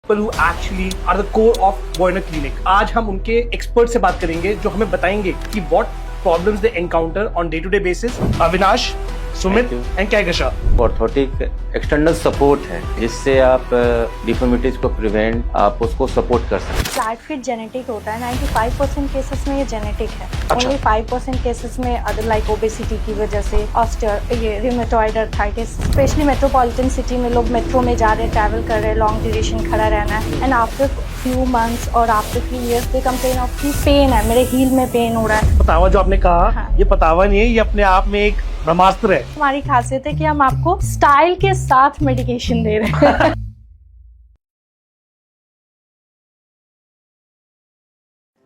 people who actually are the core of Boyner Clinic. आज हम उनके एक्सपर्ट से बात करेंगे जो हमें बताएंगे कि what problems they encounter on day-to-day basis. Avinash, Sumit and Kaigasha. Orthotic external support है जिससे आप डिफॉर्मिटीज को प्रिवेंट आप उसको सपोर्ट कर सकते हैं. फ्लैट फिट जेनेटिक होता है. 95% केसेस में ये जेनेटिक है. अच्छा. ओनली 5% केसेस में अदर लाइक ओबेसिटी की वजह से ये rheumatoid arthritis. Specially metropolitan city में लोग मेट्रो में जा रहे हैं, ट्रैवल कर रहे हैं, लॉन्ग ड्यूरेशन खड़ा रहना है एंड आफ्टर फ्यू मंथ्स और after few years they complain of की पेन है, मेरे हील में पेन हो रहा है. पतावा जो आपने कहा, हाँ. ये पतावा नहीं है, ये अपने आप में एक ब्रह्मास्त्र है. हमारी खासियत है कि हम आपको स्टाइल के साथ मेडिकेशन दे रहे हैं.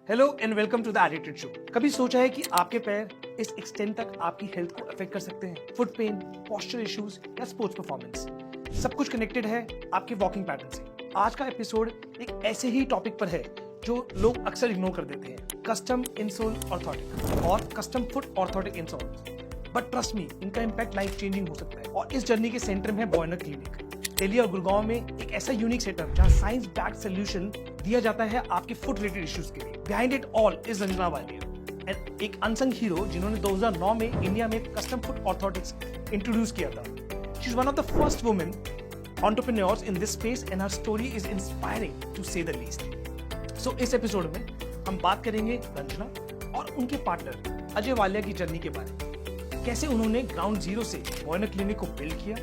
Hello and welcome to the edited show. कभी सोचा है कि आपके पैर इस एक्सटेंट तक आपकी हेल्थ को अफेक्ट कर सकते हैं? फुट पेन, पोस्चर इश्यूज या स्पोर्ट्स परफॉर्मेंस, सब कुछ कनेक्टेड है आपके वॉकिंग पैटर्न से. आज का एपिसोड एक ऐसे ही टॉपिक पर है जो लोग अक्सर इग्नोर कर देते हैं. कस्टम इनसोल ऑर्थोटिक और custom foot orthotic insole. But trust me, इनका इम्पैक्ट लाइफ चेंजिंग हो सकता है. और इस जर्नी के सेंटर में है बॉयनर क्लिनिक. दिल्ली और गुड़गांव में एक ऐसा यूनिक सेटअप जहां साइंस बैक्ड सोल्यूशन दिया जाता है आपके फुट रिलेटेड इश्यूज के लिए. Behind it all is Ranjana Waliyar and एक अनसंग हीरो जिन्होंने 2009 में इंडिया में कस्टम फुट ऑर्थोटिक्स इंट्रोड्यूस किया था. She is one of the first women entrepreneurs in this space and her story is inspiring to say the least. So इस episode में हम बात करेंगे रंजना और उनके पार्टनर अजय वालिया की जर्नी के बारे में. कैसे उन्होंने ग्राउंड जीरो से बॉयनर क्लिनिक को बिल्ड किया,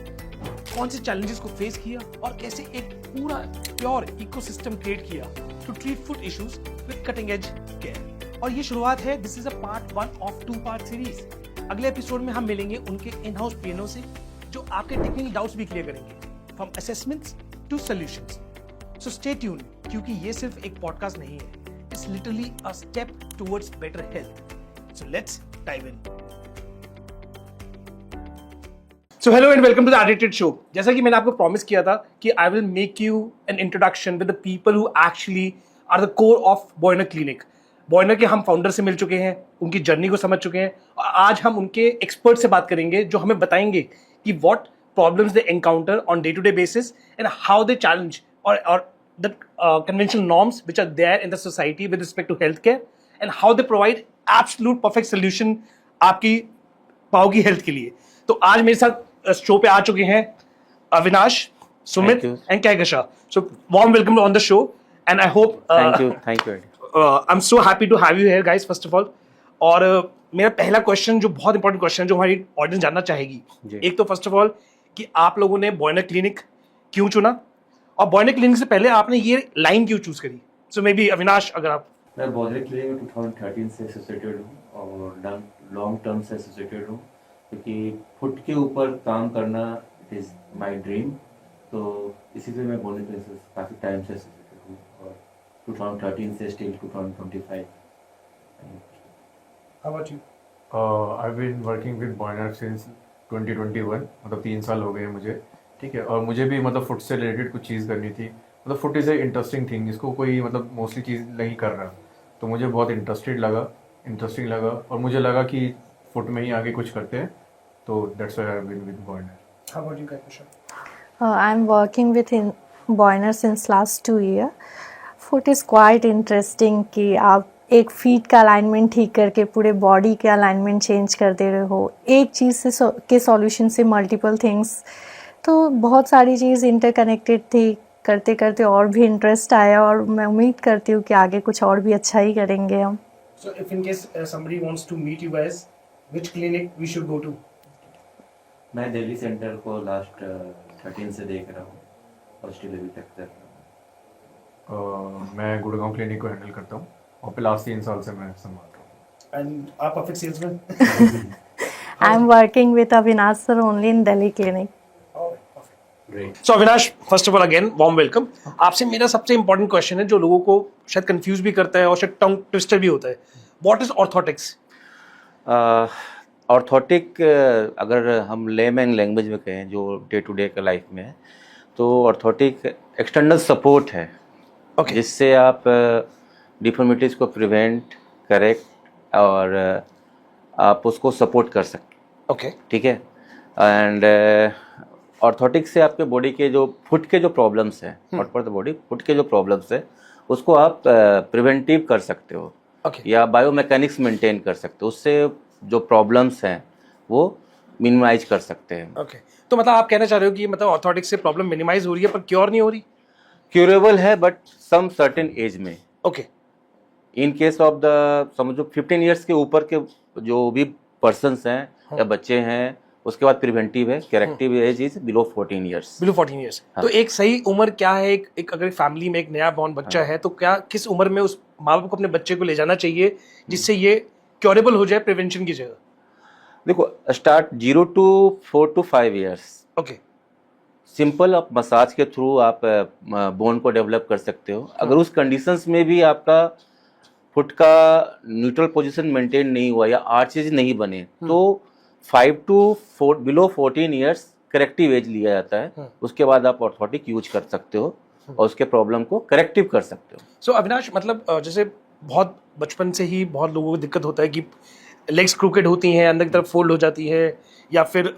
कौन से चैलेंजेस को फेस किया और कैसे एक पूरा प्योर इकोसिस्टम क्रिएट किया to treat foot issues with cutting edge care. और ये शुरुआत है. This is a part 1 of 2 part series. अगले एपिसोड में हम मिलेंगे उनके इन हाउस पीएनओ से जो आपके टेक्निकल डाउट्स भी क्लियर करेंगे, from assessments to solutions. So stay tuned, क्योंकि ये सिर्फ एक पॉडकास्ट नहीं है, it's literally a step towards better health. So let's dive in. So hello and welcome to the Edited Show. जैसा कि मैंने आपको प्रॉमिस किया था कि I will make you an introduction with the people who actually are the core of Boyner Clinic. Boyner के हम founder से मिल चुके हैं, उनकी जर्नी को समझ चुके हैं और आज हम उनके एक्सपर्ट से बात करेंगे जो हमें बताएंगे कि what problems they encounter on day-to-day basis and how they challenge or the conventional norms which are there in the society with respect to healthcare and how they provide absolute perfect solution आपकी पाओगी health के लिए. तो आज मेरे साथ show पे आ चुके हैं Avinash, Sumit and Kaigasha. So warm welcome on the show and I hope thank you I am so happy to have you here guys first of all. और मेरा पहला क्वेश्चन जो बहुत इंपॉर्टेंट क्वेश्चन है जो हमारी ऑडियंस जानना चाहेगी, एक तो फर्स्ट ऑफ ऑल कि आप लोगों ने बॉयनर क्लिनिक क्यों चुना और बॉयनर क्लिनिक से पहले आपने ये लाइन क्यों चूज करी. सो मे बी अविनाश, अगर आप. मैं बॉयनर क्लिनिक में 2013 से एसोसिएटेड हूँ और लॉन्ग टर्म से एसोसिएटेड हूँ क्योंकि फुट के ऊपर काम करना इट इज़ माय ड्रीम. तो इसीलिए मैं बॉयनर क्लिनिक से काफ़ी टाइम से एसोसिएटेड हूँ और 2013 से still 2025. How about you? I've been working with Boyner since 2021. मतलब 3 साल हो गए हैं मुझे. ठीक है. और मुझे भी मतलब फुट से रिलेटेड कुछ चीज़ करनी थी. मतलब foot is a interesting thing, इसको कोई मतलब मोस्टली चीज़ नहीं कर रहा, तो मुझे बहुत इंटरेस्टिंग लगा और मुझे लगा कि फुट में ही आगे कुछ करते हैं, तो that's why I have been with Boyner. How about you, Kaisha? I'm working with Boyner since last 2 years. Foot is quite interesting कि आप एक फीट का अलाइनमेंट ठीक करके पूरे बॉडी के अलाइनमेंट चेंज कर दे रहे हो. एक चीज़ से के सॉल्यूशन से मल्टीपल थिंग्स, तो बहुत सारी चीज़ इंटरकनेक्टेड थी. करते करते और भी इंटरेस्ट आया और मैं उम्मीद करती हूँ कि आगे कुछ और भी अच्छा ही करेंगे हम. So if in case somebody wants to meet you guys, which clinic we should go to? मैं दिल्ली सेंटर को लास्ट 13 से देख रहा हूँ और स्टिल अभी तक कर रहा हूँ. मैं गुड़गांव क्लिनिक को हैंडल करता हूँ और फिर लास्ट 3 साल से मैं संभाल रहा हूँ. And आप perfect salesman? I'm working with Avinash sir only in Delhi clinic. Great. So Avinash, first of all again warm welcome. आपसे मेरा सबसे इंपॉर्टेंट क्वेश्चन है जो लोगों को शायद कंफ्यूज भी करता है और शायद टंग ट्विस्टर भी होता है. What is orthotics? ऑर्थोटिक अगर हम लेमैन लैंग्वेज में कहें जो डे टू डे का लाइफ में है, तो ऑर्थोटिक एक्सटर्नल सपोर्ट है. Okay. जिससे आप डिफॉर्मिटीज को प्रिवेंट, करेक्ट और आप उसको सपोर्ट कर सकते. ओके. ठीक है. एंड ऑर्थोटिक्स से आपके बॉडी के जो फुट के जो प्रॉब्लम्स हैं, not for the body, foot के जो प्रॉब्लम्स है उसको आप प्रिवेंटिव कर सकते हो ओके या बायोमैकेनिक्स मेंटेन कर सकते हो, उससे जो प्रॉब्लम्स हैं वो मिनिमाइज कर सकते हैं। ओके। तो मतलब आप कहना चाह रहे हो कि मतलब ऑर्थोटिक्स से प्रॉब्लम मिनिमाइज हो रही है पर क्योर नहीं हो रही? क्यूरेबल है बट सम सर्टेन एज में। Okay in case of the समझो 15 इयर्स के ऊपर के जो भी पर्सन्स हैं या बच्चे हैं, उसके बाद प्रिवेंटिव है, corrective age is below 14 years. Below 14 years. तो एक सही उम्र क्या है? एक अगर फैमिली में एक नया बॉर्न बच्चा है तो क्या किस उम्र में उस माँ बाप को अपने बच्चे को ले जाना चाहिए जिससे ये क्योरेबल हो जाए प्रिवेंशन की जगह? देखो, start 0 to 4 to 5 years. Okay simple आप मसाज के थ्रू आप बोन को डेवलप कर सकते हो। अगर उस कंडीशंस में भी आपका फुट का न्यूट्रल पोजीशन मेंटेन नहीं हुआ या आर्चेज नहीं बने तो 5 to 4 below 14 years corrective age लिया जाता है। उसके बाद आप ऑर्थोटिक यूज कर सकते हो और उसके प्रॉब्लम को करेक्टिव कर सकते हो। सो अविनाश, मतलब जैसे बहुत बचपन से ही बहुत लोगों को दिक्कत होता है कि लेग्स क्रूकेड होती हैं, अंदर की तरफ फोल्ड हो जाती है, या फिर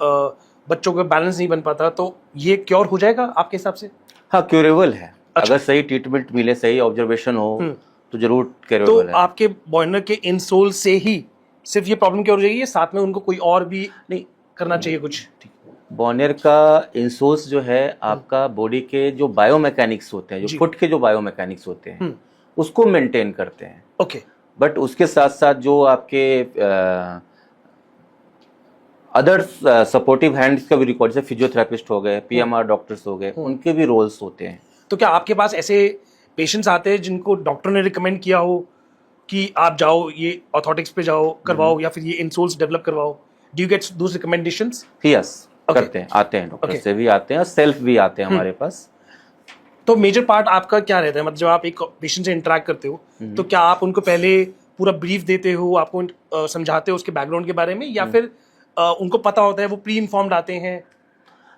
बच्चों का बैलेंस नहीं बन पाता, तो ये क्योर हो जाएगा आपके हिसाब से? हाँ, क्यूरेबल है। अच्छा। अगर सही ट्रीटमेंट मिले, सही ऑब्जर्वेशन हो तो जरूर तो क्यूरेबल है। आपके बॉयनर के इंसोल से ही सिर्फ ये प्रॉब्लम क्योर हो जाएगी, साथ में उनको कोई और भी नहीं करना चाहिए कुछ? बॉनियर का इंसोल्स जो है आपका बॉडी के जो बायोमैकेनिक्स होते हैं, जो फुट के जो बायोमैकेनिक्स होते हैं उसको मेंटेन करते हैं। ओके बट उसके साथ साथ जो आपके अदर सपोर्टिव हैंड्स का भी रिकॉर्ड, जैसे फिजियोथेरेपिस्ट हो गए, पीएमआर डॉक्टर्स हो गए, उनके भी रोल्स होते हैं। तो क्या आपके पास ऐसे पेशेंट्स आते हैं जिनको डॉक्टर ने रिकमेंड किया हो कि आप जाओ ये ऑर्थोटिक्स पे जाओ करवाओ या फिर ये इंसोल्स डेवलप करवाओ? Do you get those recommendations? Yes, Okay. करते हैं, आते हैं, डॉक्टर Okay. से भी आते हैं और सेल्फ भी आते हैं हमारे पास। तो मेजर पार्ट आपका क्या रहता है, मतलब जब आप एक पेशेंट से इंटरेक्ट करते हो तो क्या आप उनको पहले पूरा ब्रीफ देते हो, आपको समझाते हो उसके बैकग्राउंड के बारे में, या फिर उनको पता होता है, वो प्री इन्फॉर्म्ड आते हैं?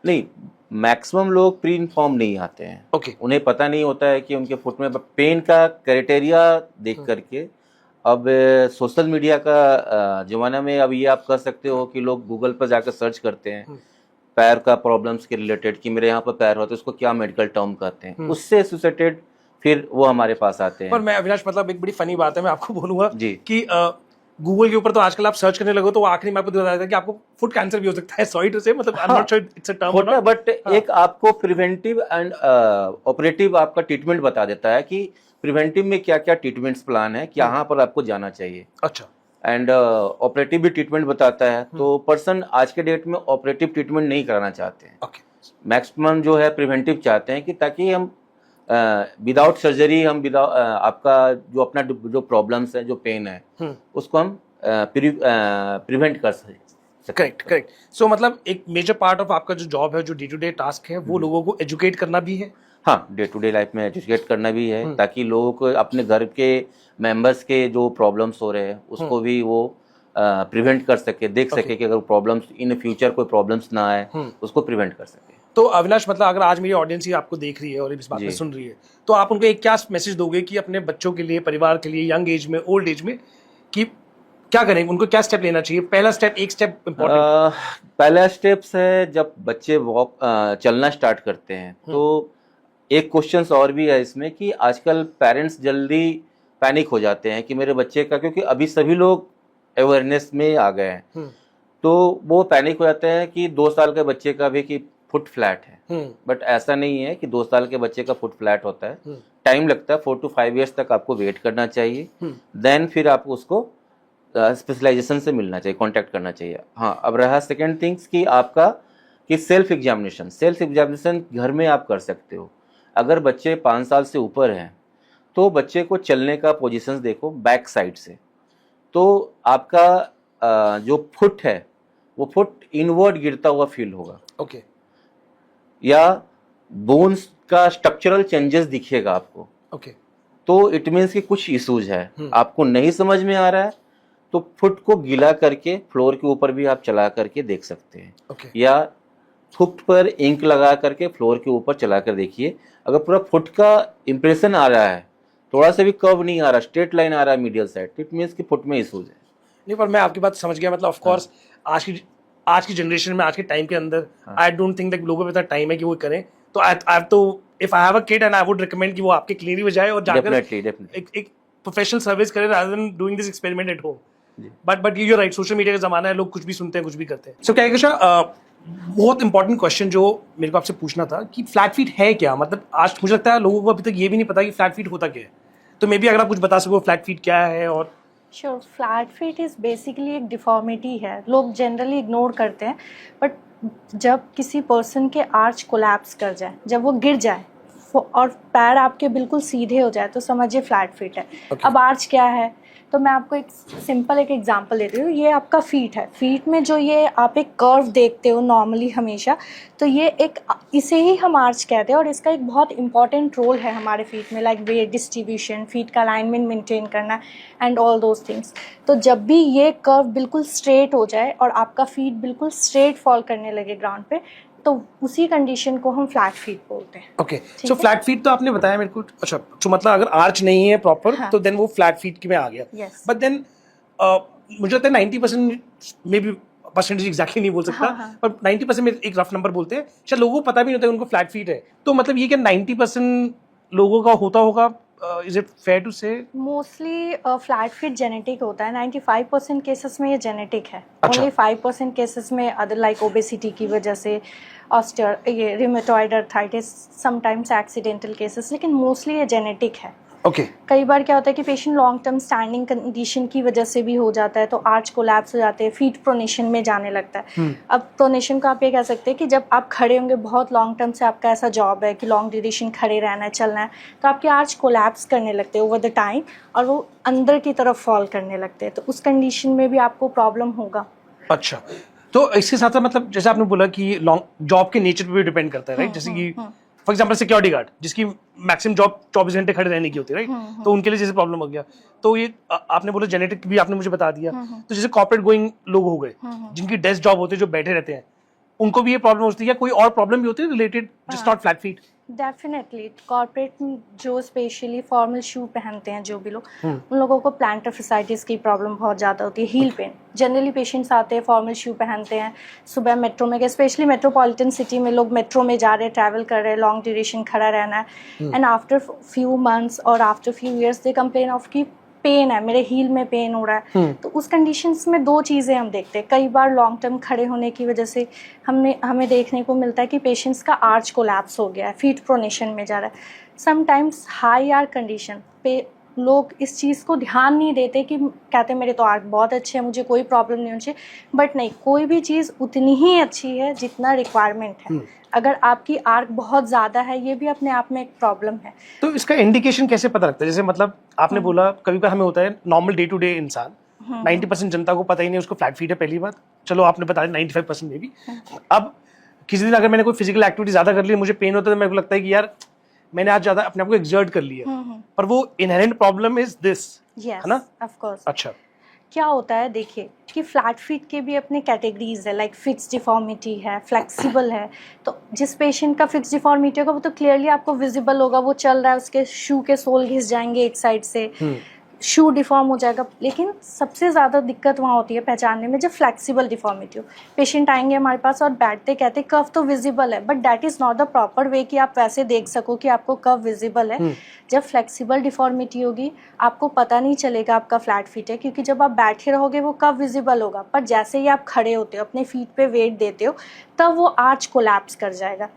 नहीं, मैक्सिमम लोग प्री इन्फॉर्म नहीं आते हैं। ओके उन्हें पता नहीं होता है कि उनके फुट में पेन का क्राइटेरिया देख करके। अब सोशल मीडिया का जमाना में अब ये आप कर सकते हो कि लोग गूगल पर जाकर सर्च करते हैं पैर का प्रॉब्लम्स के रिलेटेड कि मेरे यहाँ पर पैर होता है, उसको क्या मेडिकल टर्म कहते हैं, उससे एसोसिएटेड फिर वो हमारे पास आते हैं। पर मैं अविनाश, मतलब एक बड़ी फनी बात है, मैं आपको बोलूंगा जी। कि गूगल के ऊपर तो आजकल आप सर्च करने लगो तो वो आखिरी में आपको बता देता है कि आपको फुट कैंसर भी हो सकता है। सॉरी टू से, मतलब I am not sure it's a term होता है, बट एक आपको प्रिवेंटिव एंड ऑपरेटिव आपका ट्रीटमेंट बता देता है कि प्रिवेंटिव में क्या क्या ट्रीटमेंट्स प्लान है, यहाँ पर आपको जाना चाहिए। अच्छा। एंड ऑपरेटिव भी ट्रीटमेंट बताता है। तो पर्सन आज के डेट में ऑपरेटिव ट्रीटमेंट नहीं कराना चाहते हैं। ओके मैक्सिमम जो है प्रिवेंटिव चाहते हैं कि ताकि हम विदाउट सर्जरी हम आपका जो अपना जो प्रॉब्लम्स है, जो पेन है, उसको हम प्रिवेंट कर सकते। Correct correct. सो मतलब एक मेजर पार्ट ऑफ आपका जो जॉब है, जो डे टू डे टास्क है, वो लोगों को एजुकेट करना भी है। हाँ, डे टू डे लाइफ में एजुकेट करना भी है ताकि लोगों को अपने घर के मेंबर्स के जो प्रॉब्लम्स हो रहे हैं उसको भी वो प्रिवेंट कर सके, देख सके कि अगर प्रॉब्लम्स इन फ्यूचर कोई प्रॉब्लम्स ना आए, उसको प्रिवेंट कर सके। तो अविनाश, मतलब अगर आज मेरी ऑडियंस ही आपको देख रही है और इस बात में सुन रही है, तो आप उनको एक क्या मैसेज दोगे कि अपने बच्चों के लिए, परिवार के लिए, यंग एज में, ओल्ड एज में, कि क्या करें, उनको क्या स्टेप लेना चाहिए? पहला स्टेप, एक स्टेप इम्पोर्टेंट। पहला स्टेप्स है जब बच्चे वॉक चलना स्टार्ट करते हैं तो एक क्वेश्चन और भी है इसमें कि आजकल पेरेंट्स जल्दी पैनिक हो जाते हैं कि मेरे बच्चे का, क्योंकि अभी सभी लोग अवेयरनेस में आ गए हैं, तो वो पैनिक हो जाते हैं कि 2 साल के बच्चे का भी कि फुट फ्लैट है। बट ऐसा नहीं है कि 2 साल के बच्चे का फुट फ्लैट होता है। टाइम लगता है, 4 to 5 इयर्स तक आपको वेट करना चाहिए। देन फिर आप उसको स्पेशलाइजेशन से मिलना चाहिए, कांटेक्ट करना चाहिए। हाँ, अब रहा सेकेंड थिंग्स कि आपका कि सेल्फ एग्जामिनेशन घर में आप कर सकते हो। अगर बच्चे 5 साल से ऊपर हैं तो बच्चे को चलने का पोजीशंस देखो बैक साइड से, तो आपका जो फुट है वो फुट इनवर्ड गिरता हुआ फील होगा। ओके। या बोन्स का स्ट्रक्चरल चेंजेस दिखेगा आपको। ओके। तो इट मीन्स कि कुछ इश्यूज है, आपको नहीं समझ में आ रहा है तो फुट को गीला करके फ्लोर के ऊपर भी आप चला करके देख सकते हैं। ओके। या फुट पर इंक लगा करके फ्लोर के ऊपर चला कर देखिए। अगर पूरा फुट का इंप्रेशन आ रहा है, थोड़ा सा भी कर्व नहीं आ रहा, स्ट्रेट लाइन आ रहा है मीडियल साइड, इट मीन्स कि फुट में इश्यूज है। नहीं, पर मैं आपकी बात समझ गया। मतलब ऑफ कोर्स आज की जनरेशन में, आज के टाइम के अंदर आई डोंट थिंक दैट लोगों पे इतना टाइम है कि वो करें. तो if I have a kid and I would recommend कि वो आपके क्लिनिक में जाए और जाकर एक प्रोफेशनल सर्विस करे rather than doing this experiment at home. But you right, social media का जमाना है, लोग कुछ भी सुनते हैं, कुछ भी करते हैं. सो क्या बहुत इंपॉर्टेंट क्वेश्चन जो मेरे को आपसे पूछना था कि फ्लैट फीट है क्या. मतलब आज मुझे लगता है लोगों को अभी तक ये भी नहीं पता कि फ्लैट फीट होता क्या है. तो मे बी अगर आप कुछ बता सको फ्लैट फीट क्या है. और sure, flat feet is basically एक डिफॉर्मिटी है, लोग जनरली इग्नोर करते हैं. बट जब किसी पर्सन के आर्च कोलैप्स कर जाए, जब वो गिर जाए और पैर आपके बिल्कुल सीधे हो जाए, तो समझिए फ्लैट फीट है. अब आर्च क्या है, तो मैं आपको एक सिंपल एग्जांपल देती हूँ. ये आपका फीट है. फीट में जो ये आप एक कर्व देखते हो नॉर्मली हमेशा, तो ये इसे ही हम आर्च कहते हैं. और इसका एक बहुत इंपॉर्टेंट रोल है हमारे फीट में, लाइक वेट डिस्ट्रीब्यूशन, फीट का अलाइनमेंट मेंटेन करना एंड ऑल दोज थिंग्स. तो जब भी ये कर्व बिल्कुल स्ट्रेट हो जाए और आपका फीट बिल्कुल स्ट्रेट फॉल करने लगे ग्राउंड पे, तो उसी कंडीशन को हम फ्लैट फीट बोलते हैं. ओके, सो फ्लैट फीट तो आपने बताया मेरे को. अच्छा, तो मतलब अगर आर्च नहीं है प्रॉपर, तो देन वो फ्लैट फीट में आ गया. बट देन मुझे लगता है 90% मे बी परसेंटेज एग्जैक्टली नहीं बोल सकता, पर 90% में एक रफ नंबर बोलते हैं. शायद लोगों को पता भी नहीं होता है उनको फ्लैट फीट है. तो मतलब ये क्या 90% लोगों का होता होगा? इज इट फेयर टू से? मोस्टली फ्लैट फीट जेनेटिक होता है. 95% केसेस में ये जेनेटिक है. अच्छा. ओनली 5% केसेस में अदर लाइक ओबेसिटी की वजह से, ये rheumatoid arthritis, sometimes accidental cases, लेकिन मोस्टली ये जेनेटिक है. ओके. कई बार क्या होता है कि patient long term standing condition की वजह से भी हो जाता है, तो आर्च कोलैप्स हो जाते हैं, फीट प्रोनेशन में जाने लगता है. अब प्रोनेशन को आप ये कह सकते हैं कि जब आप खड़े होंगे, बहुत लॉन्ग टर्म से आपका ऐसा जॉब है कि लॉन्ग ड्यूरेशन खड़े रहना है, चलना है, तो आपके आर्च कोलैप्स करने लगते हैं ओवर द टाइम और वो अंदर की तरफ फॉल करने लगते हैं. तो उस कंडीशन में भी आपको प्रॉब्लम होगा. अच्छा, तो इसके साथ साथ मतलब जैसे आपने बोला कि लॉन्ग जॉब के नेचर पे भी डिपेंड करता है, राइट? जैसे कि फॉर एग्जांपल सिक्योरिटी गार्ड, जिसकी मैक्सिमम जॉब 24 घंटे खड़े रहने की होती है, राइट? तो उनके लिए जैसे प्रॉब्लम हो गया, तो ये आपने बोला जेनेटिक भी आपने मुझे बता दिया. तो जैसे कॉर्पोरेट गोइंग लोग हो गए, जिनकी डेस्क जॉब होती है, जो बैठे रहते हैं, उनको भी ये प्रॉब्लम होती है. कोई और प्रॉब्लम भी होती है related, just not flat feet? Definitely. Corporate जो स्पेशली फॉर्मल शू पहनते हैं जो भी लोग, उन लोगों को प्लांटर फैसाइटिस की प्रॉब्लम बहुत ज़्यादा होती है. हील पेन, जनरली पेशेंट्स आते हैं फॉर्मल शू पहनते हैं, सुबह मेट्रो में, स्पेशली मेट्रोपॉलिटन सिटी में लोग मेट्रो में जा रहे हैं, ट्रैवल कर रहे हैं, लॉन्ग ड्यूरेशन खड़ा रहना है, एंड आफ्टर फ्यू मंथ्स और after few years they complain of की पेन है, मेरे हील में पेन हो रहा है. तो उस कंडीशंस में दो चीज़ें हम देखते हैं. कई बार लॉन्ग टर्म खड़े होने की वजह से हमें देखने को मिलता है कि पेशेंट्स का आर्च कोलैप्स हो गया है, फीट प्रोनेशन में जा रहा है. समटाइम्स हाई आर्च कंडीशन पे लोग इस चीज़ को ध्यान नहीं देते, कि कहते हैं मेरे तो आर्च बहुत अच्छे हैं, मुझे कोई प्रॉब्लम नहीं होनी चाहिए. बट नहीं, कोई भी चीज़ उतनी ही अच्छी है जितना रिक्वायरमेंट है. अगर आपकी आर्क बहुत ज़्यादा है, ये भी अपने आप में एक प्रॉब्लम है. तो इसका इंडिकेशन कैसे पता लगता है? जैसे मतलब आपने बोला कभी कभी हमें होता है नॉर्मल डे टू डे इंसान, 90% जनता को पता ही नहीं उसको फ्लैट फीट है, पहली बात. चलो आपने बताया 95% में भी. अब किसी दिन अगर मैंने कोई फिजिकल एक्टिविटी ज़्यादा कर ली, मुझे पेन होता है, तो मेरे को लगता है कि यार मैंने आज ज़्यादा अपने आप को एक्सर्ट कर लिया, पर वो इनहेरेंट प्रॉब्लम इज दिस, है ना? Of course. अच्छा, क्या होता है देखिए कि फ्लैट फीट के भी अपने कैटेगरीज है, लाइक फिक्स डिफॉर्मिटी है, फ्लेक्सिबल है. तो जिस पेशेंट का फिक्स डिफॉर्मिटी होगा वो तो क्लियरली आपको विजिबल होगा, वो चल रहा है, उसके शू के सोल घिस जाएंगे एक साइड से, शू डिफॉर्म हो जाएगा. लेकिन सबसे ज़्यादा दिक्कत वहाँ होती है पहचानने में जब फ्लेक्सिबल डिफॉर्मिटी हो. पेशेंट आएंगे हमारे पास और बैठते कहते कर्व तो विजिबल है, but that is not the proper way कि आप वैसे देख सको कि आपको कर्व विजिबल है. जब फ्लेक्सिबल डिफॉर्मिटी होगी आपको पता नहीं चलेगा आपका फ्लैट फीट है, क्योंकि जब आप बैठे रहोगे वो कर्व विजिबल होगा, पर जैसे ही आप खड़े होते हो, अपने फीट पे वेट देते हो, तब वो आर्च कोलैप्स कर जाएगा.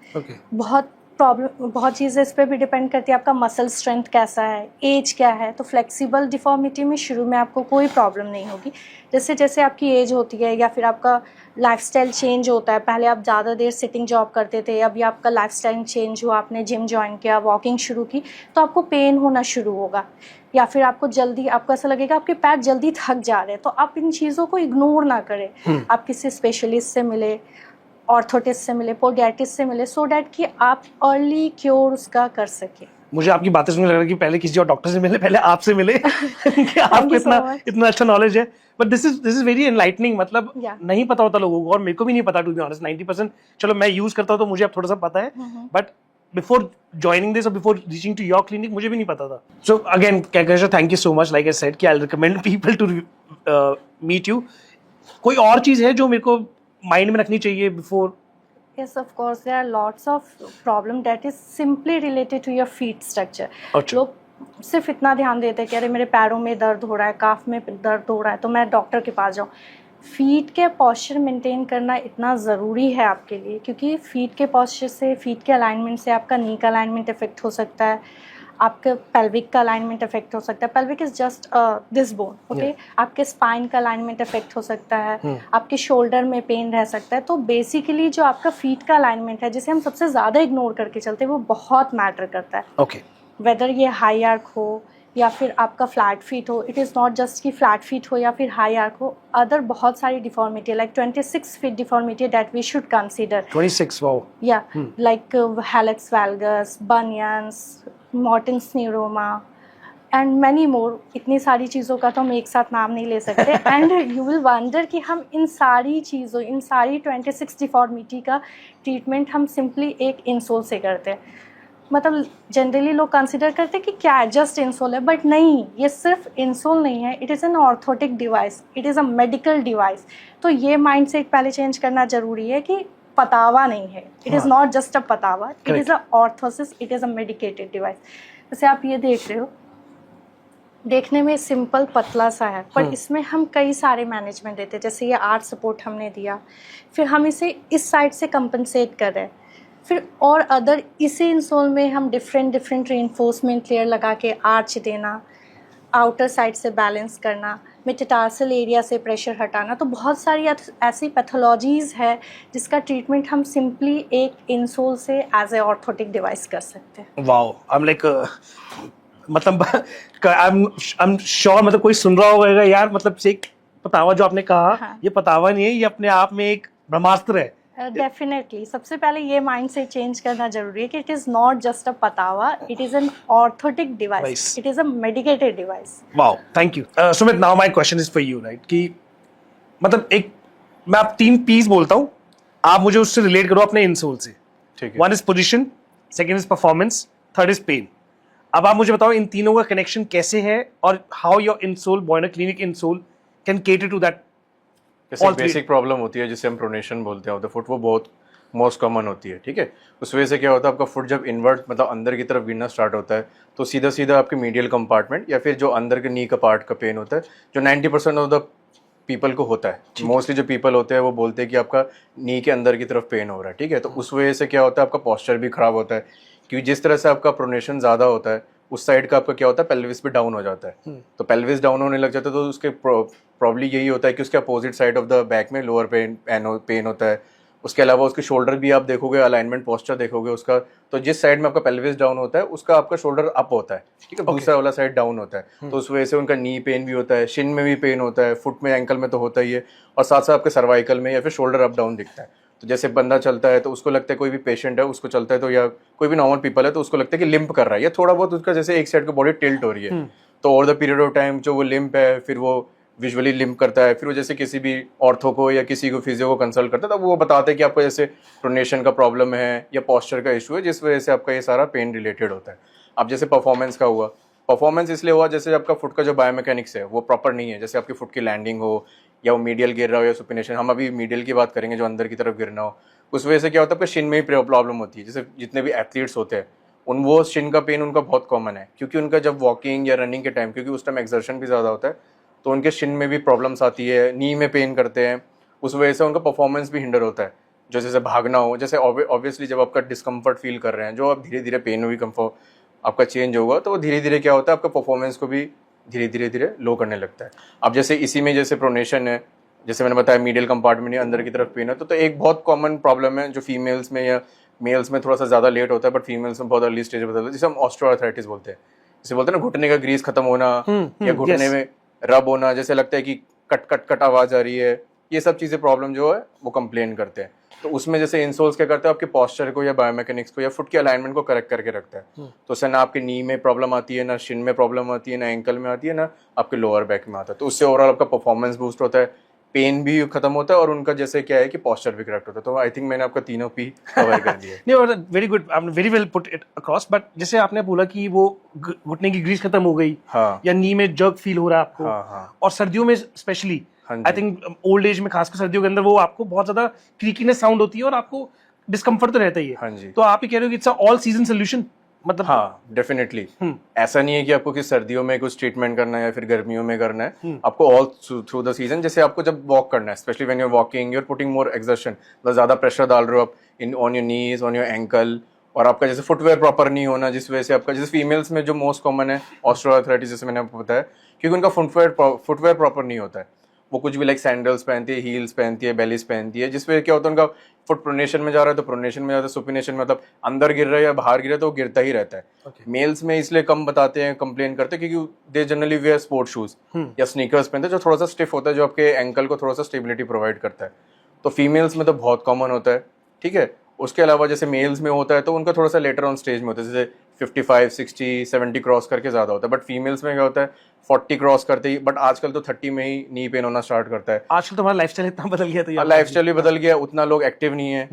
बहुत चीज़ें इस पर भी डिपेंड करती है, आपका मसल स्ट्रेंथ कैसा है, एज क्या है. तो फ्लेक्सिबल डिफॉर्मिटी में शुरू में आपको कोई प्रॉब्लम नहीं होगी. जैसे जैसे आपकी एज होती है या फिर आपका लाइफस्टाइल चेंज होता है, पहले आप ज़्यादा देर सिटिंग जॉब करते थे, अभी आपका लाइफस्टाइल चेंज हुआ, आपने जिम ज्वाइन किया, वॉकिंग शुरू की, तो आपको पेन होना शुरू होगा, या फिर आपको ऐसा लगेगा आपके पैर जल्दी थक जा रहे हैं. तो आप इन चीज़ों को इग्नोर ना करें. आप किसी स्पेशलिस्ट से मिले, ऑर्थोटिस्ट से मिले, पोडियाट्रिस्ट से मिले, सो डैट कि आप अर्ली क्योर उसका कर सके. मुझे आपकी बातें सुन लग रहा है कि पहले किसी और डॉक्टर से मिले, पहले आपसे मिले कि आपको इतना अच्छा नॉलेज है. But this is very enlightening. मतलब नहीं पता होता लोगों को, और मेरे को भी नहीं पता, टू बी ऑनेस्ट. 90% चलो मैं यूज करता हूँ तो मुझे अब थोड़ा सा पता है, but before joining this or before reaching to your clinic मुझे भी नहीं पता था. So again Kaikesha, thank you so much. Like I said कि I will recommend people to meet you. कोई और चीज़ है जो मेरे को माइंड में रखनी चाहिए before? Yes, of course, there are lots of problem that is simply related to your feet structure. अच्छा। लोग सिर्फ इतना ध्यान देते हैं कि अरे मेरे पैरों में दर्द हो रहा है, काफ में दर्द हो रहा है, तो मैं डॉक्टर के पास जाऊँ। फीट के पॉस्चर मेंटेन करना इतना ज़रूरी है आपके लिए, क्योंकि फीट के पॉस्चर से, फीट के अलाइनमेंट से आपका नी का अलाइनमेंट इफेक्ट हो सकता है, आपके पेल्विक का अलाइनमेंट इफेक्ट हो सकता है। Pelvic is just this bone, okay. आपके स्पाइन का अलाइनमेंट इफेक्ट हो सकता है, आपके शोल्डर में पेन रह सकता है। तो बेसिकली जो आपका फीट का अलाइनमेंट है, जिसे हम सबसे ज़्यादा इग्नोर करके चलते हैं, वो बहुत मैटर करता है। ओके। वेदर ये हाई आर्क हो या फिर आपका फ्लैट फीट हो, इट इज़ नॉट जस्ट कि फ्लैट फीट हो या फिर हाई आर्क हो, अदर बहुत सारी deformity like 26 feet deformity that we should consider. 26, wow. या like hallux valgus, bunions, Morton's neuroma and many more. इतनी सारी चीज़ों का तो हम एक साथ नाम नहीं ले सकते। एंड यू विल वंडर कि हम इन सारी चीज़ों, इन सारी 26 डिफॉर्मिटी का ट्रीटमेंट हम सिंपली एक इंसोल से करते हैं। मतलब जनरली लोग कंसिडर करते हैं कि क्या है, जस्ट इंसोल है, बट नहीं, ये सिर्फ इंसोल नहीं है, it is an orthotic device, it is a medical device. तो ये माइंड सेट पहले चेंज करना ज़रूरी है कि पतावा नहीं है, it is not just a पतावा, it is a orthosis, it is a medicated device. जैसे आप ये देख रहे हो, देखने में सिंपल पतला सा है, पर इसमें हम कई सारे मैनेजमेंट देते हैं। जैसे ये आर्च सपोर्ट हमने दिया, फिर हम इसे इस साइड से कंपनसेट कर रहे हैं, फिर और अदर इसी इंसोल में हम डिफरेंट रीइंफोर्समेंट लेयर लगा के आर्च देना, आउटर साइड से बैलेंस करना, मेटाटार्सल एरिया से प्रेशर हटाना। तो बहुत सारी ऐसी पैथोलॉजीज़ है जिसका ट्रीटमेंट हम सिंपली एक इंसोल से एज ए ऑर्थोटिक डिवाइस कर सकते हैं। वाओ, आई एम लाइक, मतलब आई एम श्योर, मतलब कोई सुन रहा होगा यार, मतलब से पतावा जो आपने कहा, हाँ। ये पतावा नहीं है, ये अपने आप में एक ब्रह्मास्त्र है। डेफिनेटली सबसे पहले ये माइंड से चेंज करना जरूरी है कि it is not just a पतावा, it is an orthotic device, it is a medicated device. Wow, thank you Sumit. Now my question is for you, right, कि मतलब एक मैं आप 3 पीस बोलता हूँ, आप मुझे उससे रिलेट करो अपने इंसोल से। ठीक है। 1 is position, second is performance, third is pain. अब आप मुझे बताओ इन तीनों का कनेक्शन कैसे है और how your insole, Boyner clinic insole can cater to that. जैसे बेसिक प्रॉब्लम होती है जिसे हम प्रोनेशन बोलते हैं ऑफ द फुट, वो बहुत मोस्ट कॉमन होती है। ठीक है, उस वजह से क्या होता है, आपका फुट जब इन्वर्ट मतलब अंदर की तरफ गिरना स्टार्ट होता है, तो सीधा सीधा आपके मीडियल कंपार्टमेंट या फिर जो अंदर के नी का पार्ट का पेन होता है, जो 90% ऑफ द पीपल को होता है। मोस्टली जो पीपल होते हैं वो बोलते हैं कि आपका नी के अंदर की तरफ पेन हो रहा है। ठीक है, तो उस वजह से क्या होता है, आपका पॉस्चर भी खराब होता है, क्योंकि जिस तरह से आपका प्रोनेशन ज़्यादा होता है, उस साइड का आपका क्या होता है, पेल्विस भी डाउन हो जाता है। तो पेल्विस डाउन होने लग जाता है, तो उसके प्रॉब्ली यही होता है कि उसके opposite side of the back में लोअर पेन होता है। उसके अलावा उसके शोल्डर भी आप देखोगे, अलाइनमेंट पोस्चर देखोगे उसका, तो जिस साइड में आपका पेल्विस डाउन होता है उसका आपका शोल्डर अप होता है। ठीक है, दूसरा वाला साइड डाउन होता है, तो उस वजह से उनका नी पेन भी होता है, शिन में भी पेन होता है, फुट में, एंकल में तो होता ही है, और साथ साथ आपके सर्वाइकल में या फिर शोल्डर अप डाउन दिखता है। तो जैसे बंदा चलता है तो उसको लगता है, कोई भी पेशेंट है उसको चलता है तो, या कोई भी नॉर्मल पीपल है तो उसको लगता है कि लिम्प कर रहा है, या थोड़ा बहुत उसका जैसे एक साइड की बॉडी टिल्ट हो रही है। तो over the period of time जो वो लिम्प है, फिर वो विजुअली लिम्प करता है, फिर वो जैसे किसी भी ऑर्थो को या किसी को फिजियो को कंसल्ट करता है, तब वो बताते हैं कि आपको जैसे प्रोनेशन का प्रॉब्लम है या पॉस्चर का इशू है, जिस वजह से आपका ये सारा पेन रिलेटेड होता है। अब जैसे परफॉर्मेंस का हुआ, परफॉर्मेंस इसलिए हुआ जैसे आपका फुट का जो बायोमैकेनिक्स है वो प्रॉपर नहीं है, जैसे आपकी फुट की लैंडिंग हो या वो मीडियल गिर रहा हो या सुपिनेशन, हम अभी मीडियल की बात करेंगे जो अंदर की तरफ गिरना हो, उस वजह से क्या होता है, आपका शिन में ही प्रॉब्लम होती है। जैसे जितने भी एथलीट्स होते हैं उन वो शिन का पेन उनका बहुत कॉमन है, क्योंकि उनका जब वॉकिंग या रनिंग के टाइम, क्योंकि उस टाइम एक्सर्शन भी ज़्यादा होता है, तो उनके शिन में भी प्रॉब्लम्स आती है, नी में पेन करते हैं, उस वजह से उनका परफॉर्मेंस भी हिंडर होता है। जो जैसे भागना हो, जैसे ऑब्वियसली जब आपका डिस्कम्फर्ट फील कर रहे हैं, जो आप धीरे धीरे पेन में भी कम्फर्ट आपका चेंज होगा, तो वो धीरे धीरे क्या होता है, आपका परफॉर्मेंस को भी धीरे धीरे लो करने लगता है। अब जैसे इसी में जैसे प्रोनेशन है, जैसे मैंने बताया मीडियल कंपार्टमेंट या अंदर की तरफ पेन है, तो एक बहुत कॉमन प्रॉब्लम है जो फीमेल्स में या मेल्स में थोड़ा सा ज़्यादा लेट होता है, बट फीमेल्स में बहुत अर्ली स्टेज में होता है, जिसे हम ऑस्टियोआर्थराइटिस बोलते हैं। जैसे बोलते हैं ना, घुटने का ग्रीस खत्म होना या घुटने में रब होना, जैसे लगता है कि कट कट कट आवाज़ आ रही है, ये सब चीज़ें प्रॉब्लम जो है वो कंप्लेन करते हैं। तो उसमें जैसे इंसोल्स क्या करते हैं, आपके पॉस्चर को या बायोमैकेनिक्स को या फुट के अलाइनमेंट को करेक्ट करके रखता है। तो उससे ना आपके नी में प्रॉब्लम आती है, ना शिन में प्रॉब्लम आती है, ना एंकल में आती है, ना आपके लोअर बैक में आता है। तो उससे ओवरऑल आपका परफॉर्मेंस बूस्ट होता है, पेन भी खत्म होता है, और उनका जैसे क्या है कि पॉस्चर भी करेक्ट होता है। तो आई थिंक मैंने आपका तीनों पी कवर कर दिया। नहीं, वेरी गुड, आपने very well put it across. But जैसे आपने बोला कि वो घुटने की ग्रीस खत्म हो गई, हाँ, या नी में जर्क फील हो रहा है आपको, हाँ, हाँ, और सर्दियों में स्पेशली हाँ जी। आई थिंक ओल्ड एज में खासकर सर्दियों के अंदर वो आपको बहुत ज्यादा क्रीकीनेस साउंड होती है और आपको डिस्कम्फर्ट तो रहता ही है। हाँ जी। तो आप ही कह रहे हो कि इट्स ऑल सीजन सोल्यूशन, मतलब हाँ डेफिनेटली। ऐसा नहीं है कि आपको किस सर्दियों में कुछ ट्रीटमेंट करना है या फिर गर्मियों में करना है, आपको ऑल थ्रू द सीजन। जैसे आपको जब वॉक करना है, specially when you are walking, you are putting more exertion, मतलब ज्यादा प्रेशर डाल रहे हो आप in on your knees, on your ankle, और आपका जैसे फुटवेयर प्रॉपर नहीं होना, जिस वजह से आपका, जैसे फीमेल्स में जो मोस्ट कॉमन है ऑस्टियोआर्थराइटिस, जैसे मैंने आपको बताया, क्योंकि उनका फुटवेयर प्रॉपर नहीं होता है। वो कुछ भी लाइक सैंडल्स पहनती है, हील्स पहनती है, बेलीज पहनती है, जिस वजह क्या होता है उनका फुट प्रोनेशन में जा रहा है तो प्रोनेशन में जाता है, सुपिनेशन में मतलब अंदर गिर रहा है या बाहर गिर रहा है तो वो गिरता ही रहता है। मेल्स में इसलिए कम बताते हैं, कंप्लेन करते हैं, क्योंकि they generally wear sport shoes या स्नीकर्स पहनते हैं जो थोड़ा सा स्टिफ होता है, जो आपके एंकल को थोड़ा सा स्टेबिलिटी प्रोवाइड करता है। तो फीमेल्स में तो बहुत कॉमन होता है, ठीक है। उसके अलावा जैसे मेल्स में होता है तो उनका थोड़ा सा लेटर ऑन स्टेज में होता है, जैसे 55, 60, 70 क्रॉस करके ज़्यादा होता है। बट फीमेल्स में क्या होता है 40 क्रॉस करते ही, बट आजकल तो 30 में ही नी पेन होना स्टार्ट करता है। आजकल तो हमारा लाइफस्टाइल इतना बदल गया, तो लाइफस्टाइल भी बदल गया, उतना लोग एक्टिव नहीं है।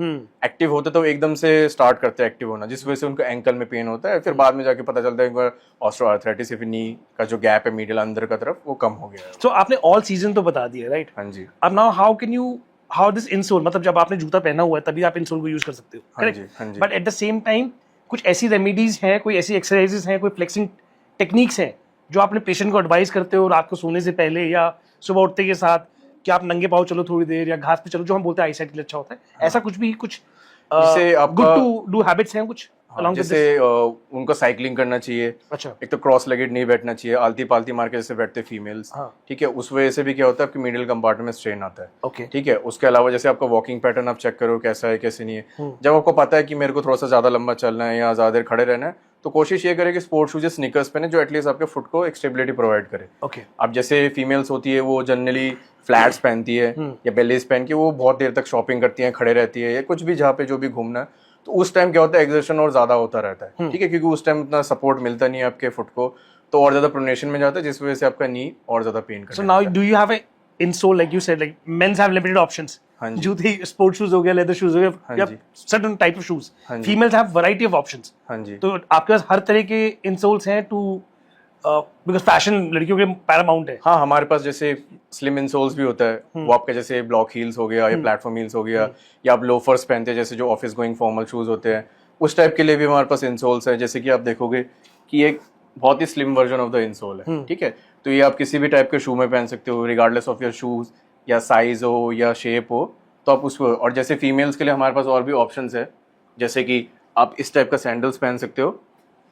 एक्टिव होते तो एकदम से स्टार्ट करते हैं एक्टिव होना, जिस वजह से उनका एंकल में पेन होता है, फिर बाद में जाके पता चलता है उनका ऑस्टियोआर्थराइटिस या फिर नी का जो गैप है मीडियल अंदर का तरफ, वो कम हो गया है। तो आपने ऑल सीजन तो बता दिया, राइट? हाँ जी। अब नाउ हाउ दिस इंसोल, मतलब जब आपने जूता पहना हुआ है तभी आप इंसोल को यूज कर सकते हो, हाँ जी, हाँ जी। But at the same time कुछ ऐसी रेमेडीज हैं, कोई ऐसी एक्सरसाइजेस हैं, कोई फ्लेक्सिंग टेक्निक्स हैं जो आपने पेशेंट को एडवाइस करते हो रात को सोने से पहले या सुबह उठते के साथ, कि आप नंगे पाँव चलो थोड़ी देर या घास पे चलो, जो हम बोलते हैं आई साइट के लिए अच्छा होता है, ऐसा कुछ भी, कुछ जैसे गुड आपका टू डू हैबिट्स हैं कुछ along with जैसे this? उनको साइकिलिंग करना चाहिए। अच्छा। एक तो क्रॉस लेगेड नहीं बैठना चाहिए, आलती पालती मार के जैसे बैठते फीमेल्स, हाँ। ठीक है। उस वजह से भी क्या होता है आपके मिडिल कंपार्टमेंट में स्ट्रेन आता है, ओके। ठीक है। उसके अलावा जैसे आपका वॉकिंग पैटर्न आप चेक करो कैसा है कैसे नहीं है। जब आपको पता है कि मेरे को थोड़ा सा ज्यादा लंबा चलना है या ज्यादा देर खड़े रहना है, तो कोशिश ये करें कि स्पोर्ट्स शूज या स्नीकर्स पहने जो एटलीस्ट आपके फुट को एक स्टेबिलिटी प्रोवाइड करे। ओके। अब जैसे फीमेल्स होती है वो जनरली फ्लैट्स पहनती है या बेलीज पहन के वो बहुत देर तक शॉपिंग करती है, खड़े रहती है या कुछ भी जहाँ पे जो भी घूमना है, तो उस टाइम क्या होता है एक्सर्शन और ज्यादा होता रहता है, ठीक है, क्योंकि उस टाइम उतना सपोर्ट मिलता नहीं है आपके फुट को, तो और ज्यादा प्रोनेशन में जाता है, जिस वजह से आपका नी और ज्यादा पेन करता है। So now do you have a insole, like you said, like men's have limited options. हाँ जी। जूते, स्पोर्ट शूज हो गया, लेदर शूज हो गया, हाँ या जी। certain type of shoes. हाँ जी। Females have variety of options. हाँ जी। तो आपके पास हर तरह के इंसोल्स हैं टू, बिकॉज फैशन लड़कियों के पैरामाउंट है। हाँ, हमारे पास जैसे स्लिम इंसोल्स भी होता है, वो आपका जैसे ब्लॉक हील्स हो गया या प्लेटफॉर्म हील्स हो गया, या आप लोफर्स पहनते हैं जैसे जो ऑफिस गोइंग फॉर्मल शूज होते हैं, उस टाइप के लिए भी हमारे पास इंसोल्स है। जैसे कि आप देखोगे कि एक बहुत ही slim version of the insole है, ठीक है। तो ये आप किसी भी टाइप के शू में पहन सकते हो, रिगार्डलेस ऑफ योर शूज या साइज हो या शेप हो, तो आप उसको। और जैसे फीमेल्स के लिए हमारे पास और भी ऑप्शंस है, जैसे कि आप इस टाइप का सैंडल्स पहन सकते हो,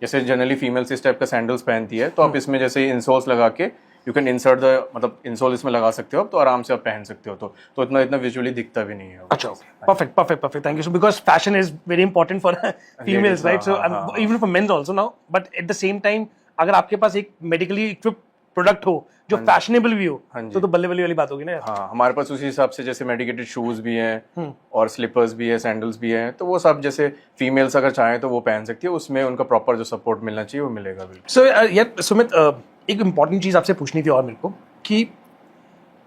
जैसे जनरली फीमेल्स इस टाइप का सैंडल्स पहनती है, तो आप इसमें जैसे इंसोल्स लगा के यू कैन इंसर्ट द, मतलब इंसोल इसमें लगा सकते हो, तो आराम से आप पहन सकते हो, तो इतना विजुअली दिखता भी नहीं है। अच्छा, perfect, perfect, perfect. Thank you. So because fashion is very important for females, right? So even for men also now. But at the same time, अगर आपके पास एक मेडिकली इक्विप्ड प्रोडक्ट हो जो फैशनेबल भी हो, तो बल्ले बल्ले वाली बात होगी ना यार। हाँ, हमारे पास उसी हिसाब से जैसे मेडिकेटेड शूज भी हैं और स्लीपर्स भी है, सैंडल्स भी हैं, तो वो सब जैसे फीमेल्स अगर चाहें तो वो पहन सकती है, उसमें उनका प्रॉपर जो सपोर्ट मिलना चाहिए वो मिलेगा बिल्कुल। सो यार सुमित, एक इम्पॉर्टेंट चीज़ आपसे पूछनी थी और मेरे को, कि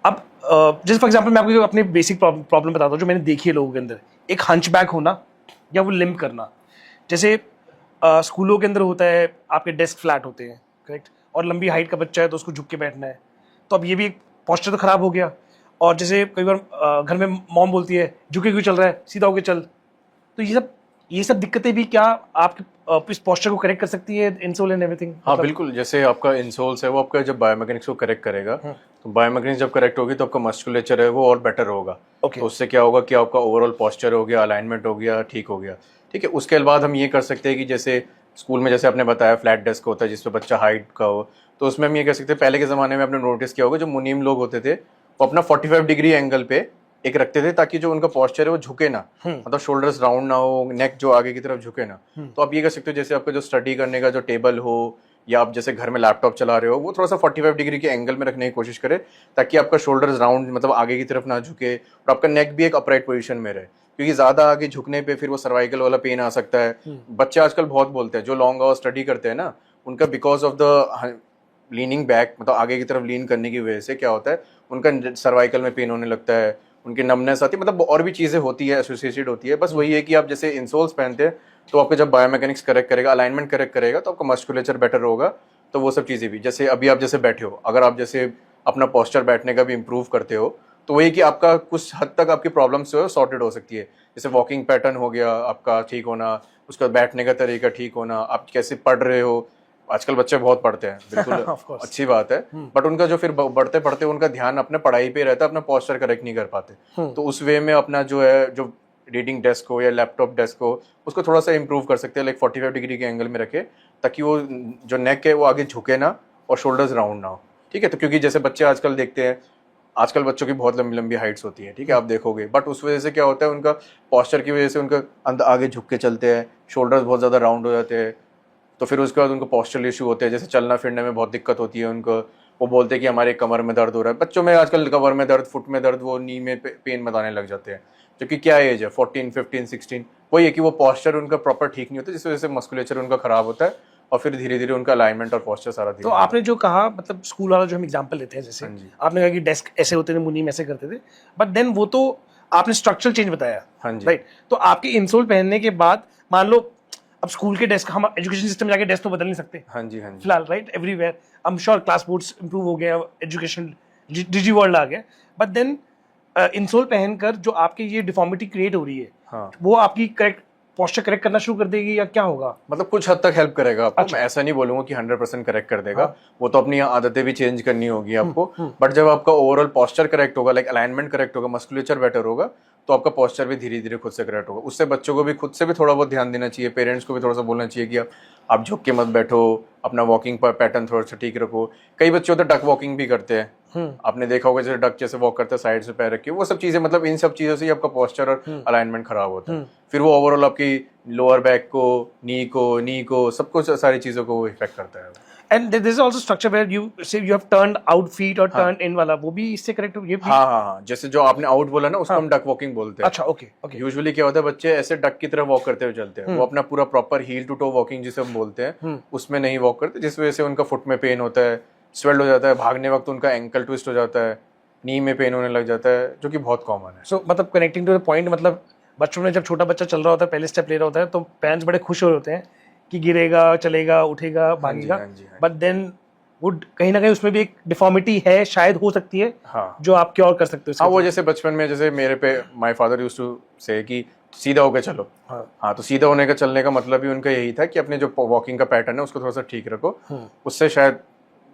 अब जैसे फॉर एग्जांपल मैं आपको अपनी बेसिक प्रॉब्लम बताता हूँ जो मैंने देखी है लोगों के अंदर, एक हंचबैक होना या वो लिम्प करना। जैसे स्कूलों के अंदर होता है, आपके डेस्क फ्लैट होते हैं, करेक्ट, और लंबी हाइट का बच्चा है तो उसको झुक के बैठना है, तो अब ये भी एक पोस्चर तो खराब हो गया। और जैसे कई बार घर में मॉम बोलती है झुके क्यों चल रहा है, सीधा होके चल, तो ये सब दिक्कतें भी क्या आपके इस पोस्चर को करेक्ट कर सकती है इंसोल एंड एवरीथिंग? हाँ बिल्कुल, जैसे आपका इंसोल्स है वो आपका जब बायोमैकेनिक्स को करेक्ट करेगा, तो बायोमैकेनिक्स जब करेक्ट होगी तो आपका मस्कुलेचर है वो और बेटर होगा। तो उससे क्या होगा कि आपका ओवरऑल पोस्चर हो गया, अलाइनमेंट हो गया, ठीक हो गया, ठीक है। उसके बाद हम ये कर सकते हैं कि जैसे स्कूल में जैसे आपने बताया फ्लैट डेस्क होता है जिसपे बच्चा हाइट का हो, तो उसमें हम ये कह सकते हैं, पहले के ज़माने में आपने नोटिस किया होगा जो मुनीम लोग होते थे वो अपना 45 डिग्री एंगल पे एक रखते थे ताकि जो उनका पोस्चर है वो झुके ना, मतलब शोल्डर्स राउंड ना हो, नेक जो आगे की तरफ झुके ना। तो आप ये कर सकते हो जैसे आपका जो स्टडी करने का जो टेबल हो या आप जैसे घर में लैपटॉप चला रहे हो वो थोड़ा सा 45 डिग्री के एंगल में रखने की कोशिश करें ताकि आपका शोल्डर्स राउंड मतलब आगे की तरफ ना झुके और आपका नेक भी एक अपराइट पोजीशन में रहे, क्योंकि ज्यादा आगे झुकने पे फिर वो सर्वाइकल वाला पेन आ सकता है। बच्चे आजकल बहुत बोलते हैं जो लॉन्ग आवर स्टडी करते हैं ना, उनका because of the leaning back मतलब आगे की तरफ लीन करने की वजह से क्या होता है उनका सर्वाइकल में पेन होने लगता है, उनकी नमनेस आती है, मतलब और भी चीज़ें होती है एसोसिएटेड होती है। बस वही है कि आप जैसे इंसोल्स पहनते हैं तो आपका जब बायोमैकेनिक्स करेक्ट करेगा, अलाइनमेंट करेक्ट करेगा तो आपका मस्कुलेचर बेटर होगा। तो वो सब चीज़ें भी जैसे अभी आप जैसे बैठे हो, अगर आप जैसे अपना पोस्चर बैठने का भी इम्प्रूव करते हो, तो वही कि आपका कुछ हद तक आपकी प्रॉब्लम्स जो है सॉर्टेड हो सकती है। जैसे वॉकिंग पैटर्न हो गया आपका ठीक होना, उसका बैठने का तरीका ठीक होना, आप कैसे पढ़ रहे हो। आजकल बच्चे बहुत पढ़ते हैं, बिल्कुल Of course. अच्छी बात है, बट उनका जो फिर बढ़ते पढ़ते उनका ध्यान अपने पढ़ाई पे रहता है, अपना पोस्चर करेक्ट नहीं कर पाते। तो उस वे में अपना जो है जो रीडिंग डेस्क हो या लैपटॉप डेस्क हो उसको थोड़ा सा इंप्रूव कर सकते हैं, लाइक 45 डिग्री के एंगल में रखे, ताकि वो जो नेक है वो आगे झुके ना और शोल्डर्स राउंड ना हो। ठीक है, तो क्योंकि जैसे बच्चे आजकल देखते हैं, आजकल बच्चों की बहुत लंबी लंबी हाइट्स होती है, ठीक है, आप देखोगे, बट उस वजह से क्या होता है, उनका पोस्चर की वजह से उनका अंदर आगे झुक के चलते हैं, शोल्डर्स बहुत ज़्यादा राउंड हो जाते हैं, तो फिर उसके बाद उनको पोस्चरल इशू होते हैं, जैसे चलना फिरने में बहुत दिक्कत होती है उनको। वो बोलते हैं कि हमारे कमर में दर्द हो रहा है। बच्चों में आजकल कमर में दर्द, फुट में दर्द, वो नी में पेन बताने लग जाते हैं, क्योंकि क्या एज है 14, 15, 16, वही है कि वो पोस्चर उनका प्रॉपर ठीक नहीं होता, जिस वजह से मस्कुलेचर उनका खराब होता है और फिर धीरे धीरे उनका अलाइनमेंट और पोस्चर सारा तो आपने जो कहा, मतलब स्कूल वाला जो हम एग्जांपल लेते हैं, जैसे हाँ जी। आपने कहा कि डेस्क ऐसे होते थे, मुनीम ऐसे करते थे, बट देन वो तो आपने स्ट्रक्चरल चेंज बताया। हाँ जी। राइट, तो आपके इंसोल पहनने के बाद मान लो अब स्कूल के डेस्क, हम एजुकेशन सिस्टम में जाके डेस्क तो बदल नहीं सकते हाँ जी, हाँ जी, फिलहाल, right, everywhere I am sure class boards improve हो गए, एजुकेशन डिजी वर्ल्ड आ गया, बट देन इंसोल पहनकर जो आपकी ये डिफॉर्मिटी क्रिएट हो रही है, हाँ। वो आपकी करेक्ट पोस्चर करेक्ट करना शुरू कर देगी या क्या होगा? मतलब कुछ हद तक हेल्प करेगा आपको। अच्छा। मैं ऐसा नहीं बोलूंगा कि 100% करेक्ट कर देगा, हाँ। वो तो अपनी आदतें भी चेंज करनी होगी आपको, बट जब आपका ओवरऑल पोस्चर करेक्ट होगा, लाइक अलाइनमेंट करेक्ट होगा, मस्कुलेचर बेटर होगा, तो आपका पोस्चर भी धीरे धीरे खुद से करेक्ट होगा। उससे बच्चों को भी खुद से भी थोड़ा बहुत ध्यान देना चाहिए, पेरेंट्स को भी थोड़ा सा बोलना चाहिए कि आप झुक के मत बैठो, अपना वॉकिंग पर पैटर्न थोड़ा सा ठीक रखो। कई बच्चे होते डक वॉकिंग भी करते हैं, आपने देखा होगा, जैसे डक जैसे वॉक करते हैं साइड से पैर रखे, वो सब चीजें, मतलब इन सब चीजों से ही आपका पोस्चर और अलाइनमेंट खराब होता है। फिर वो ओवरऑल आपकी लोअर बैक को, नी को सबको, सारी चीजों को वो इफेक्ट करता है। And there is also structure where you say you have turned out feet और turned in वाला, वो भी इससे करेक्ट हो, ये भी? हाँ, जैसे जो आपने आउट बोला ना, उसको हम डक वॉकिंग बोलते हैं। अच्छा, ओके ओके। यूजुअली क्या होता है, बच्चे ऐसे डक की तरह वॉक करते हुए चलते हैं, वो अपना पूरा proper heel to toe walking जिसे हम बोलते हैं उसमें नहीं वॉक करते, जिस वजह से उनका फुट में पेन होता है, स्वेल्ड हो जाता है, भागने वक्त उनका एंकल ट्विस्ट हो जाता है, नी में पेन होने लग जाता है, जो कि बहुत कॉमन है। सो मतलब कनेक्टिंग टू द पॉइंट, मतलब बच्चों में जब छोटा बच्चा चल रहा होता है, पहले स्टेप ले रहा होता है, तो पेरेंट्स बड़े खुश हो रहे होते हैं कि गिरेगा, चलेगा, उठेगा, भागेगा, हाँ जी। बट देन वो कहीं ना कहीं उसमें भी एक डिफॉर्मिटी है, शायद हो सकती है, हाँ। जो आप क्योर कर सकते हो। हाँ, वो जैसे बचपन में जैसे मेरे पे माय फादर यूज्ड टू से कि सीधा होकर चलो। हाँ, तो सीधा होने का चलने का मतलब ही उनका यही था कि अपने जो वॉकिंग का पैटर्न है उसको थोड़ा सा ठीक रखो, उससे शायद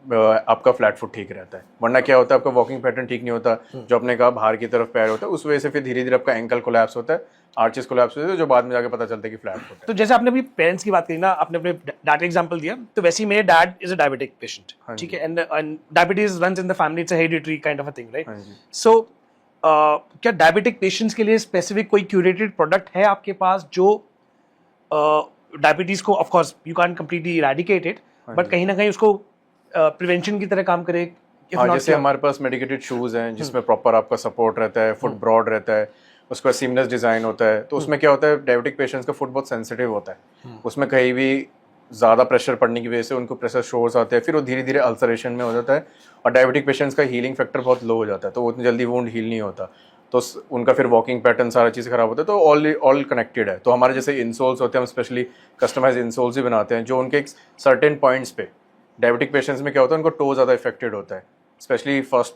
आपका फ्लैट फुट ठीक रहता है। वरना क्या होता है, आपका वॉकिंग पैटर्न ठीक नहीं होता, जो आपने कहा बाहर की तरफ पैर होता है, उस वजह से फिर धीरे धीरे आपका एंकल कोलैप्स होता है, आर्चेस कोलैप्स होते हैं, जो बाद में जाके पता चलता है कि फ्लैट फुट है। तो जैसे आपने अभी पेरेंट्स की बात करी ना, आपने अपने डैड का एग्जांपल दिया, तो वैसे ही मेरे dad is a diabetic patient, ठीक है, and diabetes runs in the family, it's a hereditary kind of a thing, right? So क्या डायबिटिक पेशेंट्स के लिए स्पेसिफिक कोई क्यूरेटेड प्रोडक्ट है आपके पास जो डायबिटीज को, of course you can't completely eradicate it, but कहीं ना कहीं उसको प्रिवेंशन की तरह काम करे? हाँ, जैसे हमारे पास मेडिकेटेड शूज हैं जिसमें प्रॉपर आपका सपोर्ट रहता है, फुट ब्रॉड रहता है, उसका सीमलेस डिजाइन होता है, तो उसमें क्या होता है, डायबिटिक पेशेंट्स का फुट बहुत सेंसिटिव होता है, उसमें कहीं भी ज़्यादा प्रेशर पड़ने की वजह से उनको प्रेशर शोर्स आते हैं, फिर वो धीरे धीरे अल्सरेशन में हो जाता है, और डायबिटिक पेशेंट्स का हीलिंग फैक्टर बहुत लो हो जाता है, तो वो उतनी जल्दी वुंड हील नहीं होता, तो उनका फिर वॉकिंग पैटर्न सारा चीज़ खराब होता है, तो ऑल कनेक्टेड है। तो हमारे जैसे इंसोल्स होते हैं, हम स्पेशली कस्टमाइज इंसोल्स भी बनाते हैं, जो उनके एक सर्टेन पॉइंट्स पे, डायबिटिक पेशेंट्स में क्या होता है, उनको टो ज़्यादा इफेक्टेड होता है, स्पेशली फर्स्ट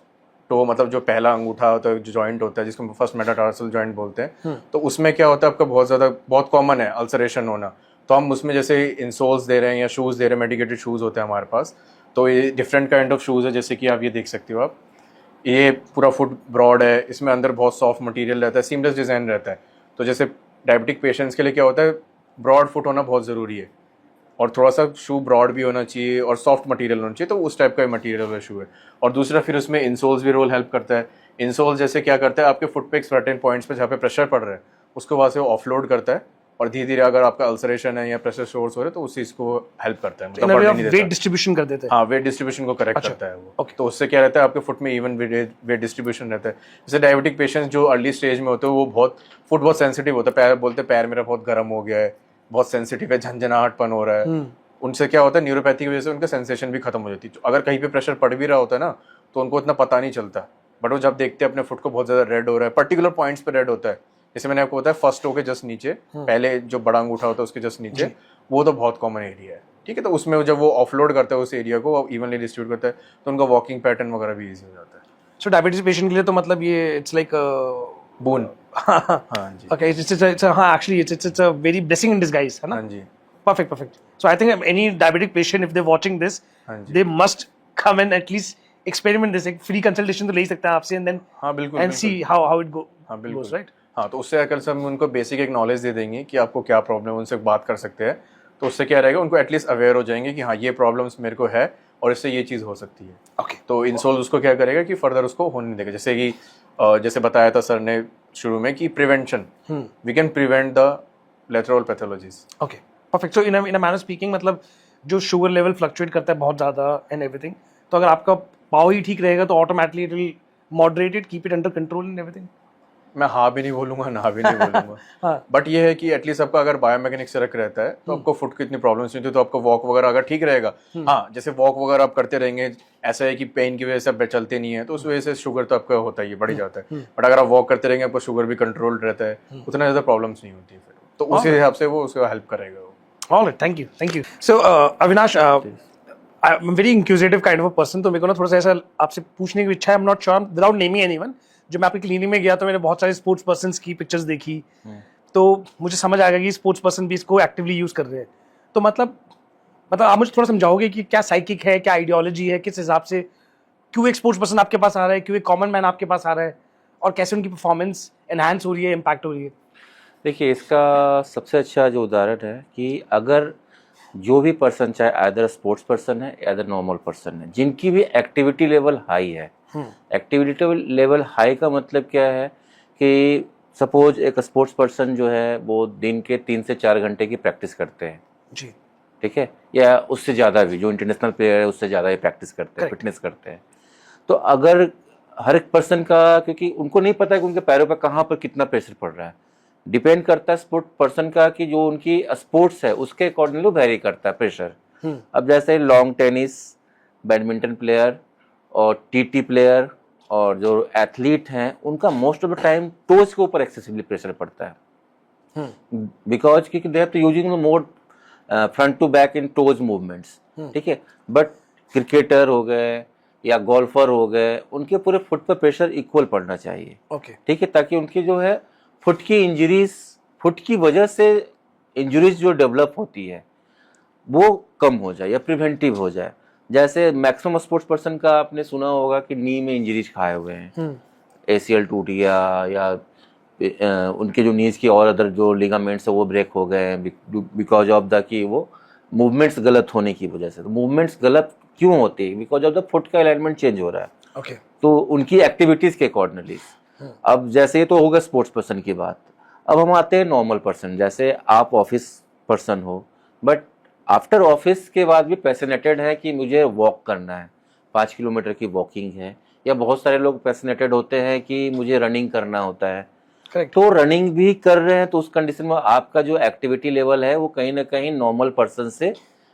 टो, मतलब जो पहला अंगूठा होता है, जो जॉइंट होता है, जिसको फर्स्ट मेटाटार्सल जॉइंट बोलते हैं, तो उसमें क्या होता है, आपका बहुत कॉमन है अल्सरेशन होना, तो हम उसमें जैसे इंसोल्स दे रहे हैं या शूज़ दे रहे हैं, मेडिकेटेड शूज़ होते हैं हमारे पास, तो ये डिफरेंट काइंड ऑफ शूज़ है, जैसे कि आप ये देख सकते हो, आप ये पूरा फुट ब्रॉड है, इसमें अंदर बहुत सॉफ्ट मटेरियल रहता है, सीमलेस डिज़ाइन रहता है, तो जैसे डायबिटिक पेशेंट्स के लिए क्या होता है, ब्रॉड फुट होना बहुत ज़रूरी है, और थोड़ा सा शू ब्रॉड भी होना चाहिए और सॉफ्ट मटेरियल होना चाहिए, तो उस टाइप का मटेरियल वाला शू है। और दूसरा फिर उसमें इंसोल्स भी रोल हेल्प करता है। इंसोल जैसे क्या करता है, आपके फुट पे एक सर्टेन पॉइंट्स पे जहाँ पे प्रेशर पड़ रहा है उसको वहाँ से वो ऑफलोड करता है, और धीरे धीरे अगर आपका अल्सरेशन है या प्रेशर सोर्स हो रहे तो उस चीज़ को हेल्प करता है, मतलब वेट डिस्ट्रीब्यूशन कर देते हैं। हाँ, वेट डिस्ट्रीब्यूशन को करेक्ट करता है वो। तो उससे क्या रहता है, आपके फुट में इवन वेट डिस्ट्रीब्यूशन रहता है। जैसे डायबिटिक पेशेंट्स जो अर्ली स्टेज में होते हैं, वो फुट बहुत सेंसिटिव होता है, पैर बोलते हैं पैर मेरा बहुत गर्म हो गया है, बहुत सेंसिटिव है, झंझनाहटपन हो रहा है, उनसे क्या होता है, न्यूरोपैथी की वजह से उनका सेंसेशन भी खत्म हो जाती है। अगर कहीं पे प्रेशर पड़ भी रहा होता है ना, तो उनको इतना पता नहीं चलता, बट वो जब देखते हैं अपने फुट को बहुत ज़्यादा रेड हो रहा है, पर्टिकुलर पॉइंट्स पे रेड होता है, जैसे मैंने आपको बताया फर्स्ट टो के जस्ट नीचे, पहले जो बड़ा अंगूठा होता है उसके जस्ट नीचे, वो तो बहुत कॉमन एरिया है। ठीक है। तो उसमें जब वो ऑफलोड करता है उस एरिया को, इवनली डिस्ट्रीब्यूट करता है, तो उनका वॉकिंग पैटर्न वगैरह भी ईजी हो जाता है। सो डायबिटीज पेशेंट के लिए तो मतलब ये इट्स लाइक बोन। हाँ जी। ओके, इट्स हाँ actually it's a very blessing in disguise, है ना? हाँ जी। Perfect. So I think any diabetic patient, if they're watching this, हाँ जी। they must come and at least experiment this. एक free consultation तो ले ही सकते हैं आपसे, and then हाँ बिल्कुल and see how it हाँ goes, बिल्कुल right? हाँ, तो उससे अगर हम उनको बेसिक एक नॉलेज दे देंगे कि आपको क्या प्रॉब्लम है, उनसे बात कर सकते हैं, तो उससे क्या रहेगा, उनको एटलीस्ट अवेयर हो जाएंगे कि हाँ ये प्रॉब्लम्स मेरे को है और इससे ये चीज़ हो सकती है। Okay. तो इंसोल उसको क्या करेगा कि फर्दर उसको होने नहीं देगा। जैसे कि जैसे बताया था सर ने शुरू में कि prevention, we can prevent the lateral pathologies. Okay. Perfect. So in a manner speaking, मतलब जो शुगर लेवल फ्लक्चुएट करता है बहुत ज़्यादा एंड एवरीथिंग, तो अगर आपका पाव ही ठीक रहेगा तो automatically it will moderate it, keep it under control and everything. मैं हाँ भी नहीं बोलूंगा, ना भी नहीं बोलूंगा। हाँ। बट ये है कि एटलीस्ट आपका अगर बायोमैकेनिक रख रहता है तो आपको फुट की इतनी प्रॉब्लम्स नहीं होती, तो आपको वॉक वगैरह अगर ठीक रहेगा, हाँ जैसे वॉक वगैरह आप करते रहेंगे, ऐसा है कि पेन की वजह से आप चलते नहीं है तो उस वजह से शुगर तो आपका होता ही है, बढ़ ही जाता है। बट अगर आप वॉक करते रहेंगे आपको शुगर भी कंट्रोल रहता है, उतना ज़्यादा प्रॉब्लम्स नहीं होती फिर, तो उसी हिसाब से वो उसको हेल्प करेगा वो। All right, thank you. So Avinash, I'm a very inquisitive kind of a person, तो मेरे को ना थोड़ा सा ऐसा आपसे पूछने की इच्छा है, I'm not sure, without naming anyone, जब मैं आपकी क्लिनिक में गया तो मैंने बहुत सारे स्पोर्ट्स पर्सन्स की पिक्चर्स देखी, तो मुझे समझ आ गया कि स्पोर्ट्स पर्सन भी इसको एक्टिवली यूज कर रहे हैं। तो मतलब आप मुझे थोड़ा समझाओगे कि क्या साइकिक है, क्या आइडियोलॉजी है, किस हिसाब से क्यों एक स्पोर्ट्स पर्सन आपके पास आ रहा है, क्यों एक कॉमन मैन आपके पास आ रहा है, और कैसे उनकी परफॉर्मेंस एनहांस हो रही है, इम्पैक्ट हो रही है? देखिए, इसका सबसे अच्छा जो उदाहरण है कि अगर जो भी पर्सन, चाहे आइदर स्पोर्ट्स पर्सन है या अदर नॉर्मल पर्सन है, जिनकी भी एक्टिविटी लेवल हाई है, एक्टिविटी लेवल हाई का मतलब क्या है कि सपोज एक स्पोर्ट्स पर्सन जो है वो दिन के 3 से 4 घंटे की प्रैक्टिस करते हैं जी, ठीक है, या उससे ज़्यादा भी, जो इंटरनेशनल प्लेयर है उससे ज़्यादा ही प्रैक्टिस करते हैं, फिटनेस करते हैं। तो अगर हर एक पर्सन का, क्योंकि उनको नहीं पता है कि उनके पैरों पर कहाँ पर कितना प्रेशर पड़ रहा है, डिपेंड करता है स्पोर्ट पर्सन का कि जो उनकी स्पोर्ट्स है उसके अकॉर्डिंगली वेरी करता है प्रेशर। अब जैसे लॉन्ग टेनिस, बैडमिंटन प्लेयर और टीटी प्लेयर और जो एथलीट हैं, उनका most of the time toes के ऊपर एक्सेसिवली प्रेशर पड़ता है, बिकॉज क्योंकि they have to using more front to back in toes movements, ठीक है। बट क्रिकेटर हो गए या गोल्फर हो गए, उनके पूरे फुट पर प्रेशर इक्वल पड़ना चाहिए, ओके, ठीक है, ताकि उनकी जो है फुट की इंजरीज, फुट की वजह से इंजरीज जो डेवलप होती है वो कम हो जाए या प्रिवेंटिव हो जाए। जैसे मैक्सिमम स्पोर्ट्स पर्सन का आपने सुना होगा कि नी में इंजरीज खाए हुए हैं, ACL टूट गया या उनके जो नीज की और अदर जो लिगामेंट्स है वो ब्रेक हो गए हैं बिकॉज ऑफ द कि वो मूवमेंट्स गलत होने की वजह से। तो मूवमेंट्स गलत क्यों होती है? बिकॉज ऑफ द फुट का अलाइनमेंट चेंज हो रहा है, ओके। तो उनकी एक्टिविटीज के अकॉर्डिंगली। अब जैसे ये तो होगा स्पोर्ट्स पर्सन की बात, अब हम आते हैं नॉर्मल पर्सन। जैसे आप ऑफिस पर्सन हो, बट आफ्टर ऑफिस के बाद भी पैशनेटेड है कि मुझे वॉक करना है, 5 किलोमीटर की वॉकिंग है, या बहुत सारे लोग पैशनेटेड होते हैं कि मुझे रनिंग करना होता है, तो रनिंग भी कर रहे हैं, तो उस कंडीशन में आपका जो एक्टिविटी लेवल है वो कहीं ना कहीं नॉर्मल पर्सन से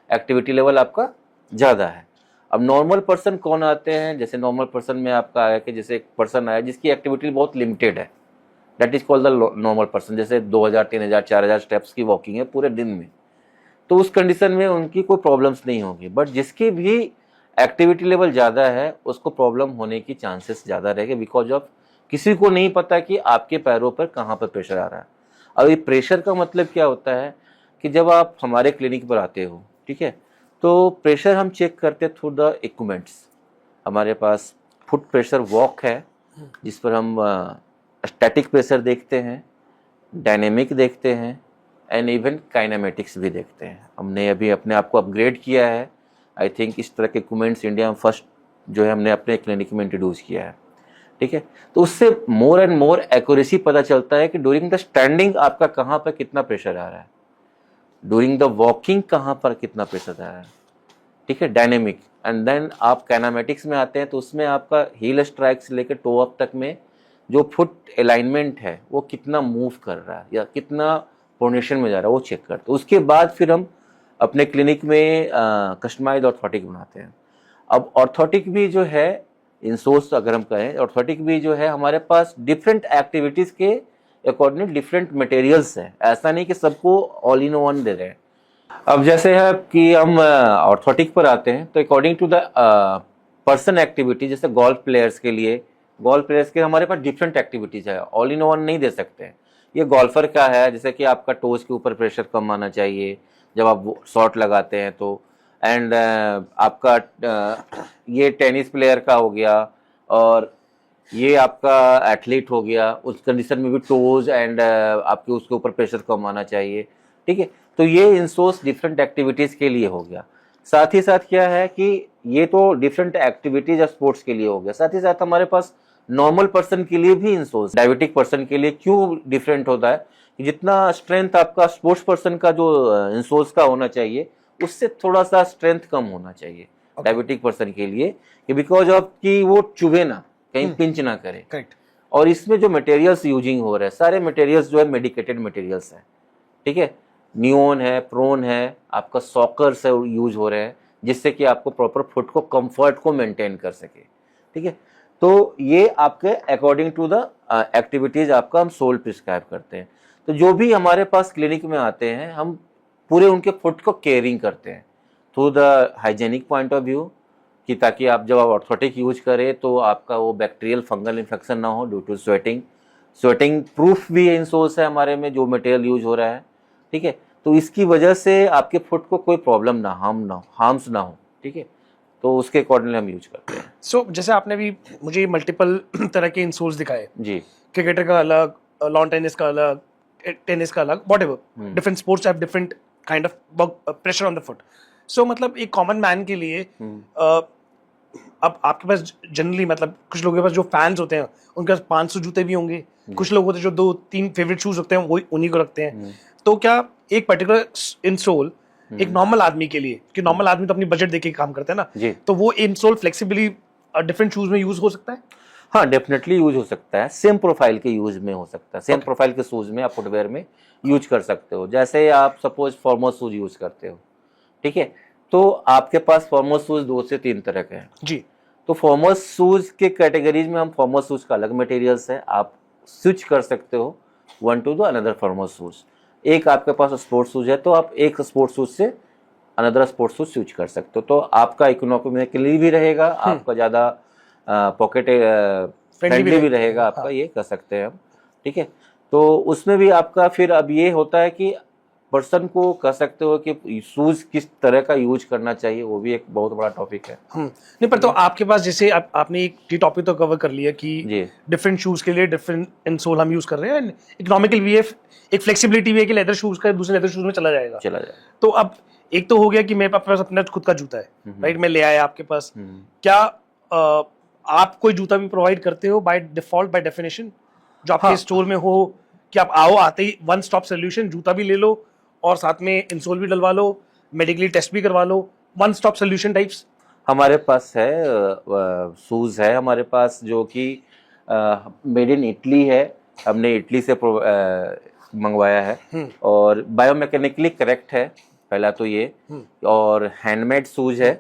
एक्टिविटी लेवल आपका ज़्यादा है। अब नॉर्मल पर्सन कौन आते हैं? जैसे नॉर्मल पर्सन में आपका आया कि जैसे एक पर्सन आया जिसकी एक्टिविटी बहुत लिमिटेड है, that is called the normal person. जैसे 2000, 3000, 4000 स्टेप्स की वॉकिंग है पूरे दिन में, तो उस कंडीशन में उनकी कोई प्रॉब्लम्स नहीं होगी। बट जिसकी भी एक्टिविटी लेवल ज़्यादा है उसको प्रॉब्लम होने की चांसेस ज़्यादा रहेंगे, बिकॉज ऑफ किसी को नहीं पता कि आपके पैरों पर कहाँ पर प्रेशर आ रहा है। अब ये प्रेशर का मतलब क्या होता है कि जब आप हमारे क्लिनिक पर आते हो, ठीक है, तो प्रेशर हम चेक करते हैं थ्रू द इक्विपमेंट्स। हमारे पास फुट प्रेशर वॉक है जिस पर हम स्टैटिक प्रेशर देखते हैं, डायनेमिक देखते हैं, एंड इवन काइनेमेटिक्स भी देखते हैं। हमने अभी अपने आप को अपग्रेड किया है, आई थिंक इस तरह के इक्विपमेंट्स इंडिया में फर्स्ट जो है हमने अपने क्लिनिक में इंट्रोड्यूस किया है, ठीक है। तो उससे मोर एंड मोर एक्यूरेसी पता चलता है कि ड्यूरिंग द स्टैंडिंग आपका कहाँ पर कितना प्रेशर आ रहा है, ड्यूरिंग द वॉकिंग कहाँ पर कितना प्रेशर आ रहा है, ठीक है, डायनेमिक। एंड देन आप काइनेमेटिक्स में आते हैं, तो उसमें आपका हील स्ट्राइक से लेकर टो अप तक में जो फुट अलाइनमेंट है वो कितना मूव कर रहा है या कितना प्रोनेशन में जा रहा है वो चेक करते हैं। उसके बाद फिर हम अपने क्लिनिक में कस्टमाइज ऑर्थोटिक बनाते हैं। अब ऑर्थोटिक भी जो है, इंसोर्स अगर हम कहें, ऑर्थोटिक भी जो है हमारे पास डिफरेंट एक्टिविटीज़ के अकॉर्डिंग डिफरेंट मटेरियल्स हैं। ऐसा नहीं कि सबको ऑल इन वन दे रहे हैं, अब जैसे है कि हम ऑर्थोटिक पर आते हैं, तो according to the person activity, जैसे गोल्फ प्लेयर्स के हमारे पास डिफरेंट एक्टिविटीज है, ऑल इन वन नहीं दे सकते हैं। ये गोल्फर का है, जैसे कि आपका टोज के ऊपर प्रेशर कम आना चाहिए जब आप शॉट लगाते हैं तो, एंड आपका ये टेनिस प्लेयर का हो गया, और ये आपका एथलीट हो गया, उस कंडीशन में भी टोज एंड आपके उसके ऊपर प्रेशर कम आना चाहिए, ठीक है। तो ये इंसोर्स डिफरेंट एक्टिविटीज़ के लिए हो गया। साथ ही साथ क्या है कि ये तो डिफरेंट एक्टिविटीज या स्पोर्ट्स के लिए हो गया, साथ ही साथ हमारे पास नॉर्मल पर्सन के लिए भी इंसोर्स, डायबिटिक पर्सन के लिए क्यों डिफरेंट होता है कि जितना स्ट्रेंथ आपका स्पोर्ट्स पर्सन का जो इंसोर्स का होना चाहिए, उससे थोड़ा सा स्ट्रेंथ कम होना चाहिए डायबिटिक पर्सन के लिए, कि बिकॉज ऑफ कि वो चुभे ना, कहीं पिंच ना करे। करेक्ट। और इसमें जो मटेरियल्स यूजिंग हो रहे हैं, सारे मटेरियल्स जो है मेडिकेटेड मटेरियल्स हैं, ठीक है। नियोन है, प्रोन है, आपका सॉकर्स है यूज हो रहे हैं, जिससे कि आपको प्रॉपर फुट को कंफर्ट को मेंटेन कर सके, ठीक है। तो ये आपके अकॉर्डिंग टू द एक्टिविटीज आपका हम सोल प्रिस्क्राइब करते हैं। तो जो भी हमारे पास क्लिनिक में आते हैं, हम पूरे उनके फुट को केयरिंग करते हैं through the hygienic point of view, कि ताकि आप जब आप ऑर्थोटिक यूज करें तो आपका वो बैक्टीरियल फंगल इन्फेक्शन ना हो ड्यू टू स्वेटिंग प्रूफ भी इंसोर्स है हमारे में जो मटेरियल यूज हो रहा है, ठीक है। तो इसकी वजह से आपके फुट को कोई प्रॉब्लम ना, हार्म्स ना हो, ठीक है। तो उसके अकॉर्डिंगली हम यूज करते हैं। सो जैसे आपने भी मुझे मल्टीपल तरह के इंसोल्स दिखाए, जी, क्रिकेटर का अलग, लॉन टेनिस का अलग, टेनिस का अलग, whatever, different sports have different kind of pressure on the foot. So मतलब एक कॉमन मैन के लिए अब आपके पास जनरली, मतलब कुछ लोगों के पास जो फैंस होते हैं उनके पास 500 जूते भी होंगे, कुछ लोग होते हैं जो 2-3 फेवरेट शूज रखते हैं, वही उन्हीं को रखते हैं। तो क्या एक पर्टिकुलर इंसोल एक नॉर्मल आदमी के लिए, कि नॉर्मल आदमी तो अपनी बजट देके काम करता है ना, जी, तो वो इंसोल फ्लेक्सिबली डिफरेंट शूज में यूज हो सकता है? हाँ, डेफिनेटली यूज हो सकता है, सेम प्रोफाइल के यूज में हो सकता है, सेम प्रोफाइल के शूज में आप फुटवेयर में यूज कर सकते हो। जैसे आप सपोज फॉर्मल शूज यूज करते हो, ठीक है, तो आपके पास फॉर्मल शूज 2 से 3 तरह के हैं जी। तो फॉर्मल शूज के कैटेगरीज में हम फॉर्मल शूज का अलग मटेरियल्स है, आप स्विच कर सकते हो one two the another formal shoes. एक आपके पास स्पोर्ट्स शूज है तो आप एक स्पोर्ट्स शूज से अनदर स्पोर्ट्स शूज स्विच कर सकते हो, तो आपका इकोनॉमिकली भी रहेगा, आपका ज़्यादा पॉकेट फ्रेंडली भी रहेगा आपका, हाँ। ये कर सकते हैं हम, ठीक है। तो उसमें भी आपका फिर अब ये होता है कि पर्सन को कह सकते हो कि शूज किस तरह का यूज करना चाहिए, वो भी एक बहुत बड़ा टॉपिक है। नहीं, पर तो आपके पास जैसे आपने एक टॉपिक तो कवर कर लिया कि डिफरेंट शूज के लिए डिफरेंट इंसोल हम यूज कर रहे हैं, इकोनॉमिकल भी है, एक फ्लेक्सिबिलिटी भी है कि लेदर शूज का दूसरे लेदर शूज में चला जाएगा। तो अब एक तो हो गया कि मेरे पास अपना खुद का जूता है, राइट, मैं ले आया आपके पास, क्या आप कोई जूता भी प्रोवाइड करते हो बाय डिफॉल्ट, बाय डेफिनेशन, जो आपके स्टोर में हो, कि आप आओ आते ही वन स्टॉप सोल्यूशन, जूता भी ले लो और साथ में इंसोल भी डलवा लो, मेडिकली टेस्ट भी करवा लो, वन स्टॉप सोल्यूशन टाइप्स हमारे पास है। शूज है हमारे पास जो कि मेड इन इटली है, हमने इटली से मंगवाया है और बायोमैकेनिकली करेक्ट है, पहला तो ये, और हैंडमेड शूज है,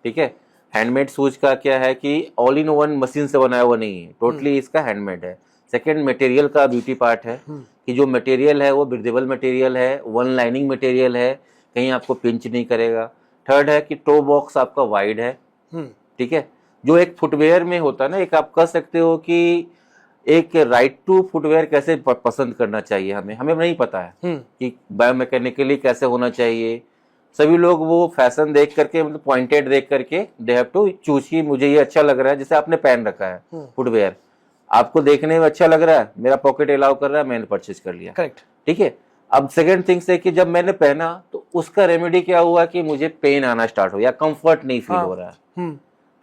ठीक है। हैंडमेड शूज का क्या है कि ऑल इन वन मशीन से बनाया हुआ नहीं है, टोटली इसका हैंडमेड है। सेकेंड, मटेरियल का ब्यूटी पार्ट है कि जो मटेरियल है वो ब्रीदेबल मटेरियल है, वन लाइनिंग मटेरियल है, कहीं आपको पिंच नहीं करेगा। थर्ड है कि टो बॉक्स आपका वाइड है, ठीक है। जो एक फुटवेयर में होता है ना, एक आप कह सकते हो कि एक राइट टू फुटवेयर कैसे पसंद करना चाहिए, हमें नहीं पता है कि बायोमैकेनिकली कैसे होना चाहिए। सभी लोग वो फैशन देख करके, मतलब पॉइंटेड देख करके दे हैव टू चूज कि मुझे ये अच्छा लग रहा है, जैसे आपने पहन रखा है फुटवेयर, आपको देखने में अच्छा लग रहा है, मेरा पॉकेट अलाउ कर रहा है, मैंने परचेज कर लिया, करेक्ट, ठीक है। अब सेकंड थिंग से कि जब मैंने पहना तो उसका रेमेडी क्या हुआ कि मुझे पेन आना स्टार्ट हो या कंफर्ट नहीं फील हो रहा है,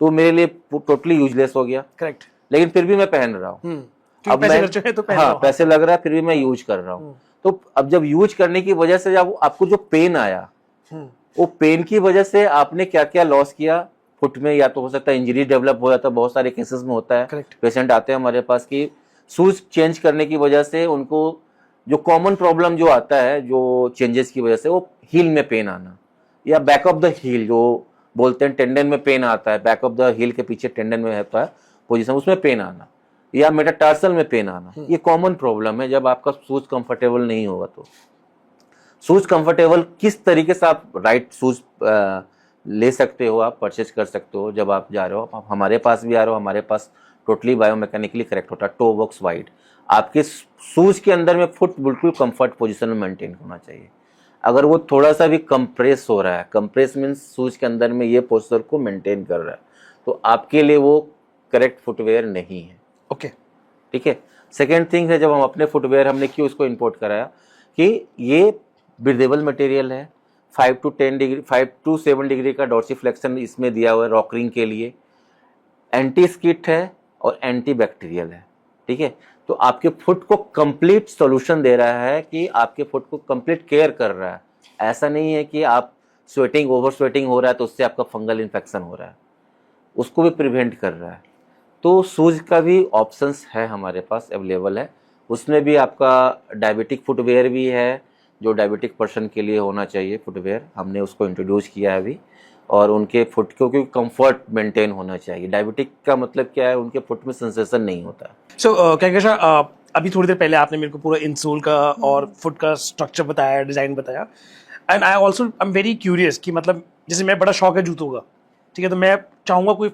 तो मेरे लिए टोटली यूजलेस हो गया, करेक्ट। लेकिन फिर भी मैं पहन रहा हूँ, अब पैसे तो हाँ, पैसे लग रहा है, फिर भी मैं यूज कर रहा हूँ। तो अब जब यूज करने की वजह से जब आपको जो पेन आया, वो पेन की वजह से आपने क्या क्या लॉस किया फुट में, या तो हो सकता है इंजरी डेवलप हो जाता है, बहुत सारे केसेस में होता है, पेशेंट आते हैं हमारे पास कि शूज चेंज करने की वजह से उनको जो कॉमन प्रॉब्लम जो आता है, जो चेंजेस की वजह से, वो हील में पेन आना, या बैक ऑफ द हील जो बोलते हैं, टेंडन में पेन आता है, बैक ऑफ द हील के पीछे टेंडन में होता है पोजीशन, उसमें पेन आना, या मेटाटार्सल में पेन आना, ये कॉमन प्रॉब्लम है जब आपका शूज कंफर्टेबल नहीं होगा। शूज कंफर्टेबल किस तरीके से आप राइट शूज ले सकते हो, आप परचेज कर सकते हो जब आप जा रहे हो। आप हमारे पास भी आ रहे हो, हमारे पास टोटली बायोमैकेनिकली करेक्ट होता है, टो बॉक्स वाइड। आपके शूज के अंदर में फुट बिल्कुल कंफर्ट पोजीशन में मेंटेन होना चाहिए। अगर वो थोड़ा सा भी कंप्रेस हो रहा है, कंप्रेस मीन्स शूज के अंदर में ये पोस्चर को मेंटेन कर रहा है, तो आपके लिए वो करेक्ट फुटवेयर नहीं है। ओके, ठीक है। सेकेंड थिंग है, जब हम अपने फुटवेयर हमने क्यों इसको इंपोर्ट कराया कि ये ब्रीदेबल मटेरियल है, 5 to 7 डिग्री का डॉर्सीफ्लेक्शन इसमें दिया हुआ है रॉकरिंग के लिए, एंटी स्किट है और एंटी बैक्टीरियल है। ठीक है, तो आपके फुट को कंप्लीट सॉल्यूशन दे रहा है कि आपके फुट को कंप्लीट केयर कर रहा है। ऐसा नहीं है कि आप स्वेटिंग ओवर स्वेटिंग हो रहा है तो उससे आपका फंगल इन्फेक्शन हो रहा है, उसको भी प्रिवेंट कर रहा है। तो शूज का भी ऑप्शंस है हमारे पास अवेलेबल है। उसमें भी आपका डायबिटिक फुटवेयर भी है, जो डायबिटिक पर्सन के लिए होना चाहिए फुटवेयर, हमने उसको इंट्रोड्यूस किया है अभी। और उनके फुट को क्योंकि कंफर्ट मेंटेन होना चाहिए। डायबिटिक का मतलब क्या है, उनके फुट में सेंसेशन नहीं होता। सो कैंकशा, अभी थोड़ी देर पहले आपने मेरे को पूरा इंसोल का और फुट का स्ट्रक्चर बताया, डिज़ाइन बताया, and I also I am very curious कि मतलब जैसे मैं बड़ा शौक है जूतों का, ठीक है, तो मैं चाहूँगा कोई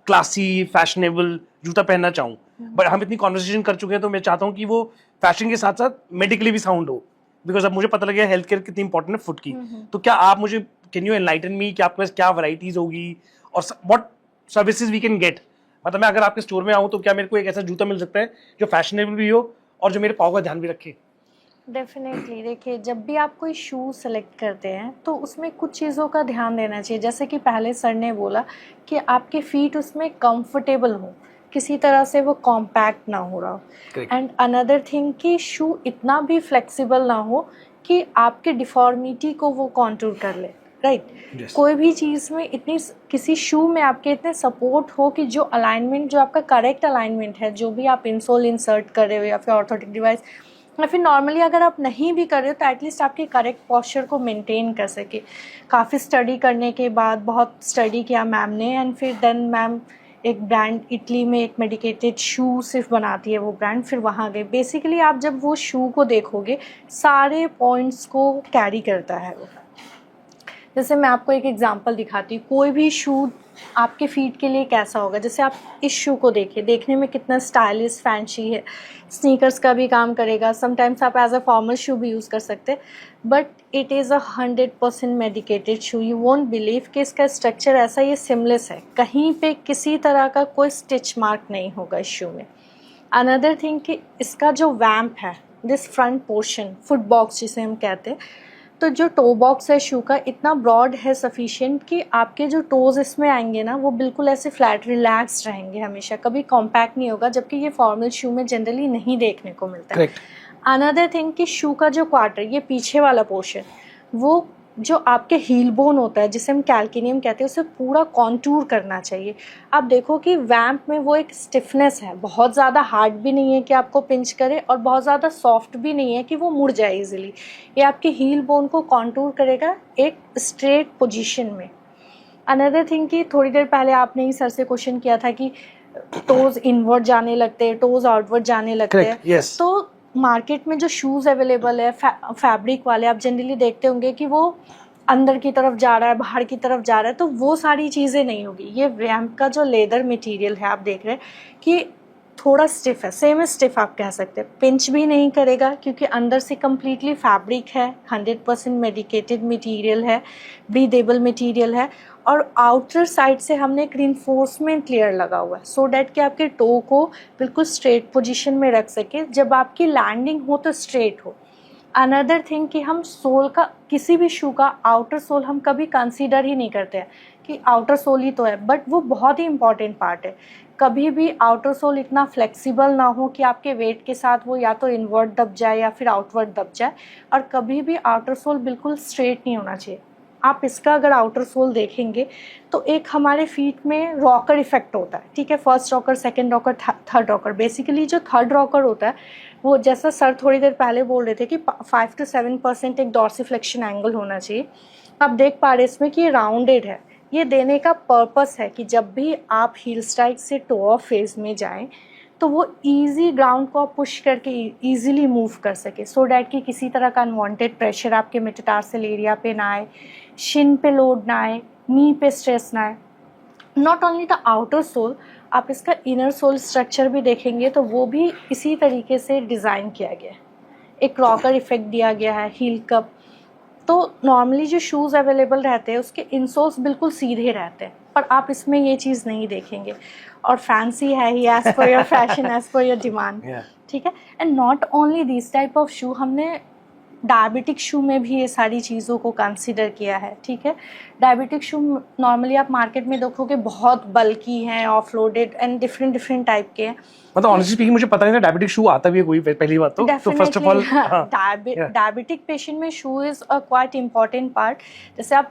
क्लासी फैशनेबल जूता पहनना चाहूँ, बट हम इतनी कॉन्वर्सेशन कर चुके हैं तो मैं चाहता हूँ कि वो फैशन के साथ साथ मेडिकली भी साउंड हो, बिकॉज अब मुझे पता लग गया हेल्थ केयर कितनी इंपॉर्टेंट है फुट की। तो क्या आप मुझे कैन यू एनलाइटन मी कि आपके पास क्या वैरायटीज होगी और what services we can get. मतलब मैं अगर आपके स्टोर में आऊँ तो क्या मेरे को एक ऐसा जूता मिल सकता है जो फैशनेबल भी हो और जो मेरे पाँव का ध्यान भी रखे? डेफिनेटली, देखिए जब भी आप कोई शू सेलेक्ट करते हैं तो उसमें कुछ चीज़ों का ध्यान देना चाहिए। जैसे कि पहले सर ने बोला कि आपके फीट उसमें कंफर्टेबल हो, किसी तरह से वो कॉम्पैक्ट ना हो रहा हो। एंड अनदर थिंग कि शू इतना भी फ्लेक्सिबल ना हो कि आपके डिफॉर्मिटी को वो कॉन्टूर कर ले, राइट। कोई भी चीज़ में इतनी, किसी शू में आपके इतने सपोर्ट हो कि जो अलाइनमेंट, जो आपका करेक्ट अलाइनमेंट है, जो भी आप इंसोल इंसर्ट कर रहे हो या फिर ऑर्थोटिक डिवाइस, या फिर नॉर्मली अगर आप नहीं भी कर रहे हो तो एटलीस्ट आपके करेक्ट पॉस्चर को मेंटेन कर सके। काफ़ी स्टडी करने के बाद, बहुत स्टडी किया मैम ने, एंड फिर देन मैम एक ब्रांड इटली में एक मेडिकेटेड शू सिर्फ बनाती है वो ब्रांड, फिर वहाँ गए। बेसिकली आप जब वो शू को देखोगे सारे पॉइंट्स को कैरी करता है वो। जैसे मैं आपको एक एग्जांपल दिखाती हूँ, कोई भी शू आपके फीट के लिए कैसा होगा। जैसे आप इस शू को देखिए, देखने में कितना स्टाइलिश फैंसी है, स्नीकर्स का भी काम करेगा, समटाइम्स आप एज अ फॉर्मल शू भी यूज़ कर सकते हैं, but it is 100% medicated shoe. You won't believe कि इसका स्ट्रक्चर ऐसा, ये सिमलेस है, कहीं पे किसी तरह का कोई स्टिच मार्क नहीं होगा इस शू में। अनदर थिंग कि इसका जो वैम्प है, this front portion, foot box जिसे हम कहते हैं, तो जो टो बॉक्स है शू का इतना ब्रॉड है सफिशिएंट कि आपके जो टोज़ इसमें आएंगे ना वो बिल्कुल ऐसे फ्लैट रिलैक्स रहेंगे हमेशा, कभी कॉम्पैक्ट नहीं होगा, जबकि ये फॉर्मल शू में जनरली नहीं देखने को मिलता है। अनदर थिंग कि शू का जो क्वार्टर, ये पीछे वाला पोर्शन, वो जो आपके हील बोन होता है जिसे हम कैल्किनियम कहते हैं, उसे पूरा कॉन्टूर करना चाहिए। आप देखो कि वैम्प में वो एक स्टिफनेस है, बहुत ज़्यादा हार्ड भी नहीं है कि आपको पिंच करे और बहुत ज़्यादा सॉफ्ट भी नहीं है कि वो मुड़ जाए इजीली। ये आपके हील बोन को कॉन्टूर करेगा एक स्ट्रेट पोजीशन में। अनदर थिंग कि थोड़ी देर पहले आपने ही सर से क्वेश्चन किया था कि टोज़ इनवर्ड जाने लगते हैं, टोज़ आउटवर्ड जाने लगते हैं। yes. तो मार्केट में जो शूज़ अवेलेबल है फैब्रिक वाले, आप जनरली देखते होंगे कि वो अंदर की तरफ जा रहा है, बाहर की तरफ जा रहा है, तो वो सारी चीज़ें नहीं होगी। ये वैम्प का जो लेदर मटेरियल है, आप देख रहे हैं कि थोड़ा स्टिफ है, सेम स्टिफ आप कह सकते हैं, पिंच भी नहीं करेगा क्योंकि अंदर से कम्प्लीटली फैब्रिक है, 100% मेडिकेटेड मटेरियल है, ब्रीदेबल मटेरियल है, और आउटर साइड से हमने एक रिइंफोर्समेंट लेयर लगा हुआ है सो डैट कि आपके टो को बिल्कुल स्ट्रेट पोजीशन में रख सके, जब आपकी लैंडिंग हो तो स्ट्रेट हो। अनदर थिंग कि हम सोल का, किसी भी शू का आउटर सोल हम कभी कंसीडर ही नहीं करते हैं कि आउटर सोल ही तो है, बट वो बहुत ही इंपॉर्टेंट पार्ट है। कभी भी आउटर सोल इतना फ्लेक्सिबल ना हो कि आपके वेट के साथ वो या तो इनवर्ट दब जाए या फिर आउटवर्ड दब जाए, और कभी भी आउटर सोल बिल्कुल स्ट्रेट नहीं होना चाहिए। आप इसका अगर आउटर सोल देखेंगे तो एक हमारे फीट में रॉकर इफेक्ट होता है, ठीक है, first rocker, second rocker, third rocker. Basically जो थर्ड रॉकर होता है वो, जैसा सर थोड़ी देर पहले बोल रहे थे कि 5 to 7% एक डॉर्सिफ्लेक्शन एंगल होना चाहिए। आप देख पा रहे हैं इसमें कि ये राउंडेड है। ये देने का पर्पस है कि जब भी आप हील स्ट्राइक से टो ऑफ फेज में जाएं तो वो इजी ग्राउंड को आप पुश करके इजीली मूव कर सके, सो डैट कि किसी तरह का अनवांटेड प्रेशर आपके मेटाटार्सल एरिया पे ना आए, शिन पे लोड ना आए, नी पे स्ट्रेस ना आए। Not only the outer sole, आप इसका इनर सोल स्ट्रक्चर भी देखेंगे तो वो भी इसी तरीके से डिज़ाइन किया गया है। एक रॉकर इफेक्ट दिया गया है, हील कप। तो नॉर्मली जो शूज़ अवेलेबल रहते हैं उसके इंसोल्स बिल्कुल सीधे रहते हैं, पर आप इसमें ये चीज़ नहीं देखेंगे। और फैंसी है ही, as per your fashion, as per your demand, ठीक है। And not only this type of shoe, हमने डायबिटिक शू में भी ये सारी चीज़ों को कंसिडर किया है, ठीक है। डायबिटिक शू नॉर्मली आप मार्केट में देखोगे बहुत बल्की हैं, of loaded and different type के हैं। मतलब ऑनेस्टली स्पीकिंग मुझे पता नहीं था डायबिटिक शू आता भी है कोई, पहली बात तो first of all diabetic patient में shoe is a quite important part.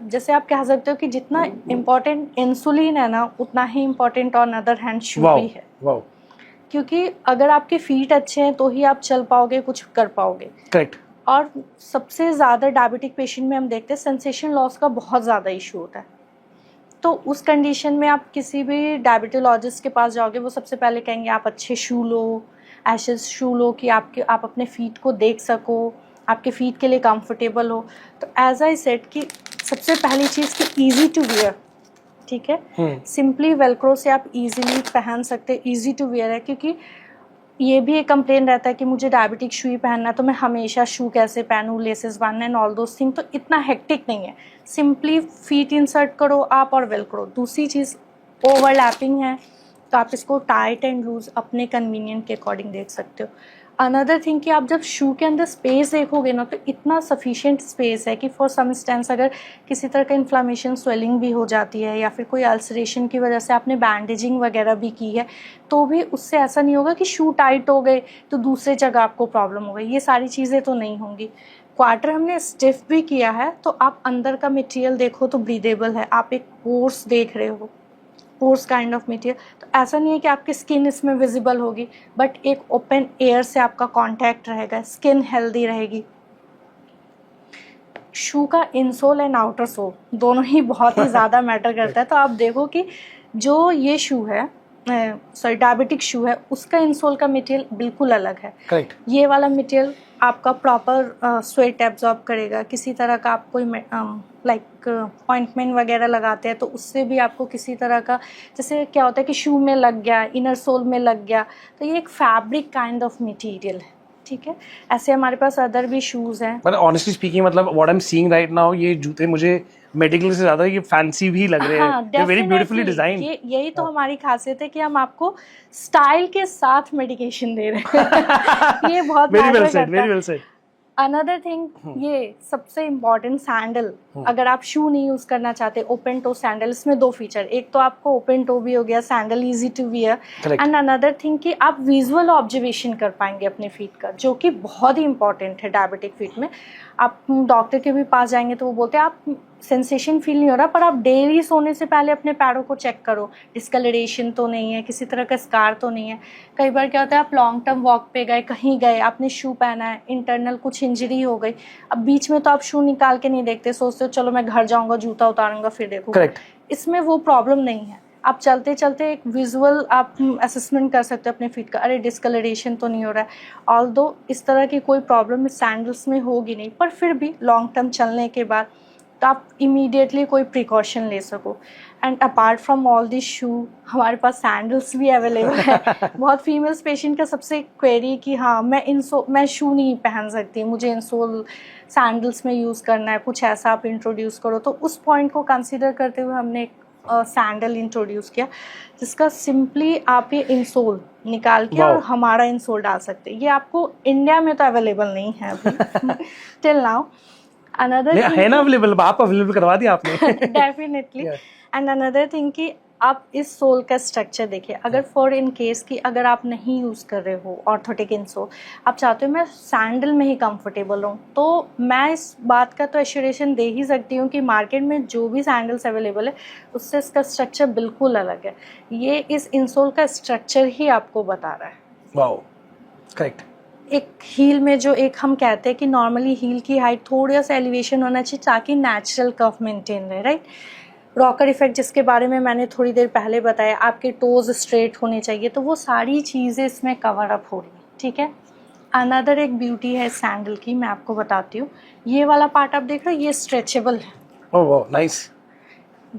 जैसे आप कह सकते हो कि जितना इम्पोर्टेंट इंसुलिन है ना, उतना ही इम्पोर्टेंट ऑन अदर हैंड शू भी है। क्योंकि अगर आपके फीट अच्छे हैं तो ही आप चल पाओगे, कुछ कर पाओगे। करेक्ट। और सबसे ज़्यादा डायबिटिक पेशेंट में हम देखते हैं सेंसेशन लॉस का बहुत ज़्यादा इशू होता है। तो उस कंडीशन में आप किसी भी डायबिटोलॉजिस्ट के पास जाओगे, वो सबसे पहले कहेंगे आप अच्छे शू लो, एशेस शू लो कि आप अपने फीट को देख सको, आपके फीट के लिए कंफर्टेबल हो। तो एज आई सेड कि सबसे पहली चीज़ कि ईजी टू वेयर, ठीक है। सिंपली वेलक्रो से आप इजीली पहन सकते, ईजी टू वेयर है। क्योंकि ये भी एक कंप्लेन रहता है कि मुझे डायबिटिक शू ही पहनना है, तो मैं हमेशा शू कैसे पहनूँ, लेसेस बांधना एंड ऑल दोस थिंग। तो इतना हेक्टिक नहीं है, सिंपली फीट इंसर्ट करो आप और वेलक्रो। दूसरी चीज़ ओवरलैपिंग है, तो आप इसको टाइट एंड लूज अपने कन्वीनियंट के अकॉर्डिंग देख सकते हो। अनदर थिंग कि आप जब शू के अंदर स्पेस देखोगे ना, तो इतना सफिशिएंट स्पेस है कि फॉर सम इंस्टेंस अगर किसी तरह का इन्फ्लामेशन, स्वेलिंग भी हो जाती है या फिर कोई अल्सरेशन की वजह से आपने बैंडेजिंग वगैरह भी की है, तो भी उससे ऐसा नहीं होगा कि शू टाइट हो गए तो दूसरे जगह आपको प्रॉब्लम हो गई। ये सारी चीज़ें तो नहीं होंगी। क्वार्टर हमने स्टिफ भी किया है, तो आप अंदर का मटेरियल देखो तो ब्रीदेबल है। आप एक पोर्स देख रहे हो, पोर्स काइंड ऑफ मटेरियल। तो ऐसा नहीं है कि आपकी स्किन इसमें विजिबल होगी, बट एक ओपन एयर से आपका कांटेक्ट रहेगा, स्किन हेल्दी रहेगी। शू का इनसोल एंड आउटर सोल दोनों ही बहुत ही ज़्यादा मैटर करता है। तो आप देखो कि जो ये शू है, डायबिटिक शू है, उसका इंसोल का मटेरियल बिल्कुल अलग है। करेक्ट। ये वाला मटेरियल आपका प्रॉपर स्वेट एब्जॉर्ब करेगा। किसी तरह का आप कोई लाइक ऑइंटमेंट वगैरह लगाते हैं तो उससे भी आपको किसी तरह का, जैसे क्या होता है कि शू में लग गया, इनर सोल में लग गया, तो ये एक फैब्रिक काइंड ऑफ मटेरियल है, ठीक है। ऐसे हमारे पास अदर भी शूज़ हैं। मतलब ऑनेस्टली स्पीकिंग, मतलब what I am seeing right now, ये जूते मुझे मेडिकल से ज़्यादा ये फैंसी भी लग रहे हैं। They very beautifully design. यही तो हमारी खासियत है कि हम आपको स्टाइल के साथ मेडिकेशन दे रहे हैं। ये बहुत वेरी वेल मैटर सेड, करता वेरी है। Well said. अनदर थिंग, ये सबसे इम्पॉर्टेंट सैंडल। अगर आप शू नहीं यूज़ करना चाहते, ओपन टो सैंडल, इसमें दो फीचर, एक तो आपको ओपन टो भी हो गया, sandal easy to wear, and another thing कि आप विजुअल ऑब्जर्वेशन कर पाएंगे अपने फीट का, जो कि बहुत ही इंपॉर्टेंट है डायबिटिक फीट में। आप डॉक्टर के भी पास जाएंगे तो वो बोलते हैं आप सेंसेशन फील नहीं हो रहा, पर आप डेली सोने से पहले अपने पैरों को चेक करो, डिस्कलरेशन तो नहीं है, किसी तरह का स्कार तो नहीं है। कई बार क्या होता है, आप लॉन्ग टर्म वॉक पे गए, कहीं गए, आपने शू पहना है, इंटरनल कुछ इंजरी हो गई, अब बीच में तो आप शू निकाल के नहीं देखते, सोचते हो चलो मैं घर जाऊंगा, जूता उतारूंगा फिर देखूंगा। करेक्ट। इसमें वो प्रॉब्लम नहीं है। आप चलते चलते एक विजुअल आप असेसमेंट कर सकते हो अपने फीट का, अरे डिस्कलरेशन तो नहीं हो रहा है। ऑल्दो इस तरह की कोई प्रॉब्लम सैंडल्स में होगी नहीं, पर फिर भी लॉन्ग टर्म चलने के बाद तो आप इमीडिएटली कोई प्रिकॉशन ले सको। And apart from all this शू, हमारे पास सैंडल्स भी अवेलेबल है। बहुत फीमेल्स पेशेंट का सबसे क्वेरी कि हाँ मैं शू नहीं पहन सकती, मुझे इंसोल सैंडल्स में यूज़ करना है, कुछ ऐसा आप इंट्रोड्यूस करो। तो उस पॉइंट को कंसिडर करते हुए हमने एक सैंडल इंट्रोड्यूस किया, जिसका सिंपली आप ये इंसोल निकाल के और हमारा इंसोल डाल सकते हैं। ये आपको इंडिया में तो अवेलेबल नहीं है अभी टिल नाउ। अनदर है ना अवेलेबल, आप अवेलेबल करवा दिया आपने। डेफिनेटली। एंड अनदर थिंग कि आप इस सोल का स्ट्रक्चर देखिए, अगर फॉर इन केस कि अगर आप नहीं यूज़ कर रहे हो ऑर्थोटिक इंसोल, आप चाहते हो मैं सैंडल में ही कंफर्टेबल हूँ, तो मैं इस बात का तो एश्योरेशन दे ही सकती हूँ कि मार्केट में जो भी सैंडल्स अवेलेबल है उससे इसका स्ट्रक्चर बिल्कुल अलग है। ये इस इंसोल का स्ट्रक्चर ही आपको बता रहा है। Wow, correct. एक हील में जो एक हम कहते हैं कि नॉर्मली हील की हाइट थोड़ा सा एलिवेशन होना चाहिए ताकि नेचुरल कर्व मेंटेन रहे, राइट। रॉकर इफेक्ट जिसके बारे में मैंने थोड़ी देर पहले बताया, आपके टोज स्ट्रेट होने चाहिए, तो वो सारी चीज़ें इसमें कवर अप हो रही हैं, ठीक है। अनदर एक ब्यूटी है सैंडल की, मैं आपको बताती हूँ। ये वाला पार्ट आप देख रहे हो, ये स्ट्रेचेबल है। ओह वाह, नाइस।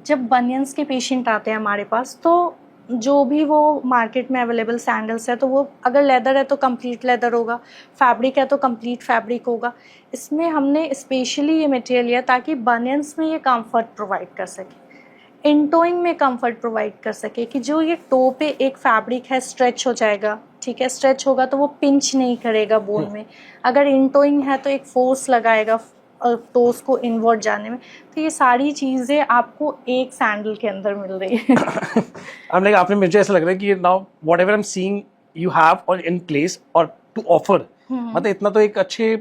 जब बनियंस के पेशेंट आते हैं हमारे पास, तो जो भी वो मार्केट में अवेलेबल सैंडल्स है, तो वो अगर लेदर है तो कंप्लीट लेदर होगा, फैब्रिक है तो कंप्लीट फैब्रिक होगा। इसमें हमने स्पेशली ये मटेरियल लिया ताकि बनियंस में ये कंफर्ट प्रोवाइड कर सके, इनटोइंग में कंफर्ट प्रोवाइड कर सके, कि जो ये टो पे एक फैब्रिक है स्ट्रेच हो जाएगा, ठीक है। स्ट्रेच होगा तो वो पिंच नहीं करेगा बोन में। अगर इनटोइंग है तो एक फोर्स लगाएगा टोस को इनवर्ड जाने में। तो ये सारी चीज़ें आपको एक सैंडल के अंदर मिल रही है। I'm like, आपने, मुझे ऐसा लग रहा है कि now whatever I am seeing you have और इन प्लेस और टू ऑफर, मतलब इतना तो एक अच्छे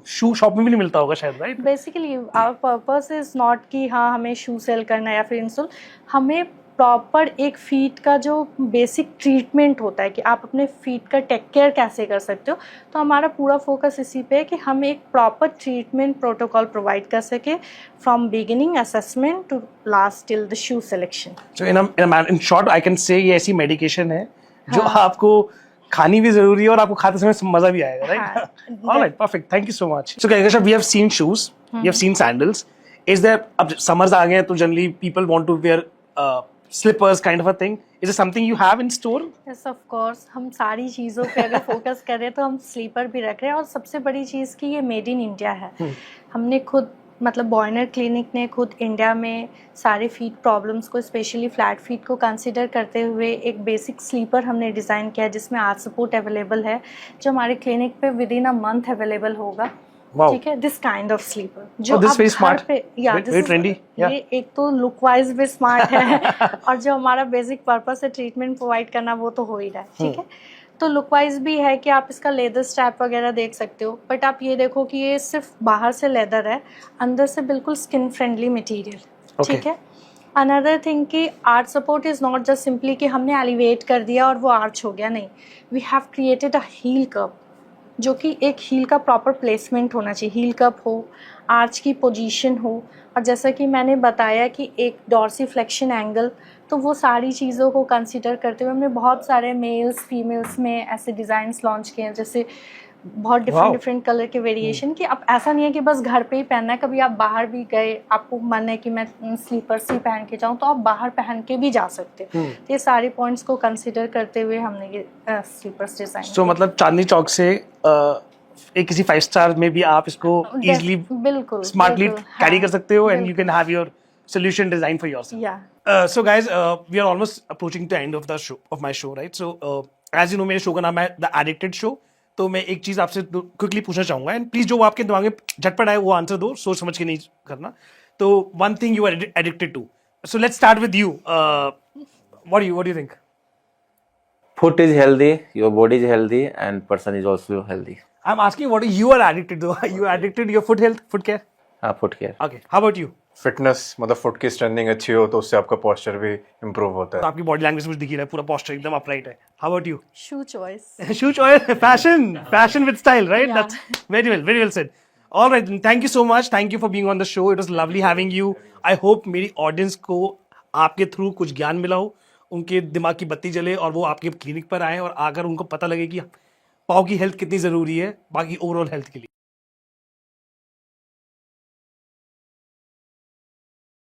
शू शॉप में भी नहीं मिलता होगा शायद, right? Basically our purpose is not कि हाँ हमें शू सेल करना है या फिर इंसोल, हमें प्रॉपर एक फीट का जो बेसिक ट्रीटमेंट होता है कि आप अपने फीट का टेक केयर कैसे कर सकते हो, तो हमारा पूरा फोकस इसी पे है कि हम एक प्रॉपर ट्रीटमेंट प्रोटोकॉल प्रोवाइड कर सके, from beginning assessment to last till the shoe selection. So in short I can say ये ऐसी मेडिकेशन है जो हाँ। आपको खानी भी जरूरी है और आपको खाते समय मजा भी आएगा, राइट? हाँ। Alright, perfect, thank you so much. So कैकेशा, we have seen shoes, we have seen sandals. Is there, अब समर्स आ गए हैं तो generally people want to wear slippers kind of a thing. Is it something you have in store? Yes of course, हम सारी चीज़ों पे अगर फोकस कर रहे हैं तो हम स्लीपर भी रख रहे हैं, और सबसे बड़ी चीज़ कि ये मेड इन इंडिया है। हमने खुद, मतलब बॉयनर क्लिनिक ने खुद इंडिया में सारे फीट प्रॉब्लम्स को, स्पेशली फ्लैट फीट को कंसिडर करते हुए एक बेसिक स्लीपर हमने डिज़ाइन किया है जिसमें आर्च सपोर्ट अवेलेबल है, जो हमारे क्लिनिक पे with in a month available होगा। Wow. ठीक है, दिस काइंड ऑफ स्लीपर जो this आप very घर smart. पे, या Very trendy. Yeah. ये एक तो लुक वाइज भी स्मार्ट है और जो हमारा बेसिक पर्पस है ट्रीटमेंट प्रोवाइड करना, वो तो हो ही रहा है, ठीक है। तो लुक वाइज भी है कि आप इसका लेदर स्ट्रैप वगैरह देख सकते हो, बट आप ये देखो कि ये सिर्फ बाहर से लेदर है, अंदर से बिल्कुल स्किन फ्रेंडली मटेरियल, ठीक है। अनदर थिंग कि arch support is not just simply कि हमने एलिवेट कर दिया और वो आर्च हो गया, नहीं, we have created a heel curve, जो कि एक हील का प्रॉपर प्लेसमेंट होना चाहिए, हील कप हो, आर्च की पोजीशन हो, और जैसा कि मैंने बताया कि एक डॉर्सीफ्लेक्शन एंगल, तो वो सारी चीज़ों को कंसीडर करते हुए हमने बहुत सारे मेल्स फीमेल्स में ऐसे डिज़ाइंस लॉन्च किए हैं, जैसे बहुत डिफरेंट कलर के वेरिएशन, कि अब ऐसा नहीं है कि बस घर पे ही पहनना है, कभी आप बाहर भी गए, आपको मन है कि मैं स्लीपर्स ही पहन के जाऊँ, तो आप बाहर पहन के भी जा सकते हैं। तो ये सारे पॉइंट्स को कंसीडर करते हुए हमने ये स्लीपर्स डिज़ाइन। सो मतलब चांदनी चौक से एक किसी 5 स्टार में भी आप इसको इजीली बिल्कुल स्मार्टली कैरी कर सकते हो, एंड यू बिल्कुल। Can have your solution designed for yourself. या So guys, we are almost approaching the end of the show, of my show, right? So as you know, मेरे show का नाम है the addicted show. तो मैं एक चीज आपसे क्विकली पूछना चाहूंगा, एंड प्लीज जो आपके दिमाग में झटपट आए वो आंसर दो, सोच समझ के नहीं करना। तो one thing you are addicted to, so let's start with you. What do you think? Foot is healthy, your body is healthy, and person is also healthy. I'm asking what you are addicted to. You are addicted to your foot health, foot care? Foot care. Okay, how about you? Fitness, मतलब foot की strengthening अच्छी हो तो उससे आपका posture भी improve होता तो है। आपकी बॉडी लैंग्वेज में दिख ही रहा है, पूरा पोस्चर एकदम अपराइट है। How about you? Shoe choice. Shoe choice, fashion with style, right? Yeah. That's very well said. All right, thank you so much. Thank you for being on the show. It was lovely having you. I hope मेरी audience को आपके through कुछ ज्ञान मिला हो, उनके दिमाग की बत्ती जले और वो आपके क्लिनिक पर आए और आकर उनको पता लगे कि पाँव की हेल्थ कितनी ज़रूरी है बाकी ओवरऑल हेल्थ के लिए।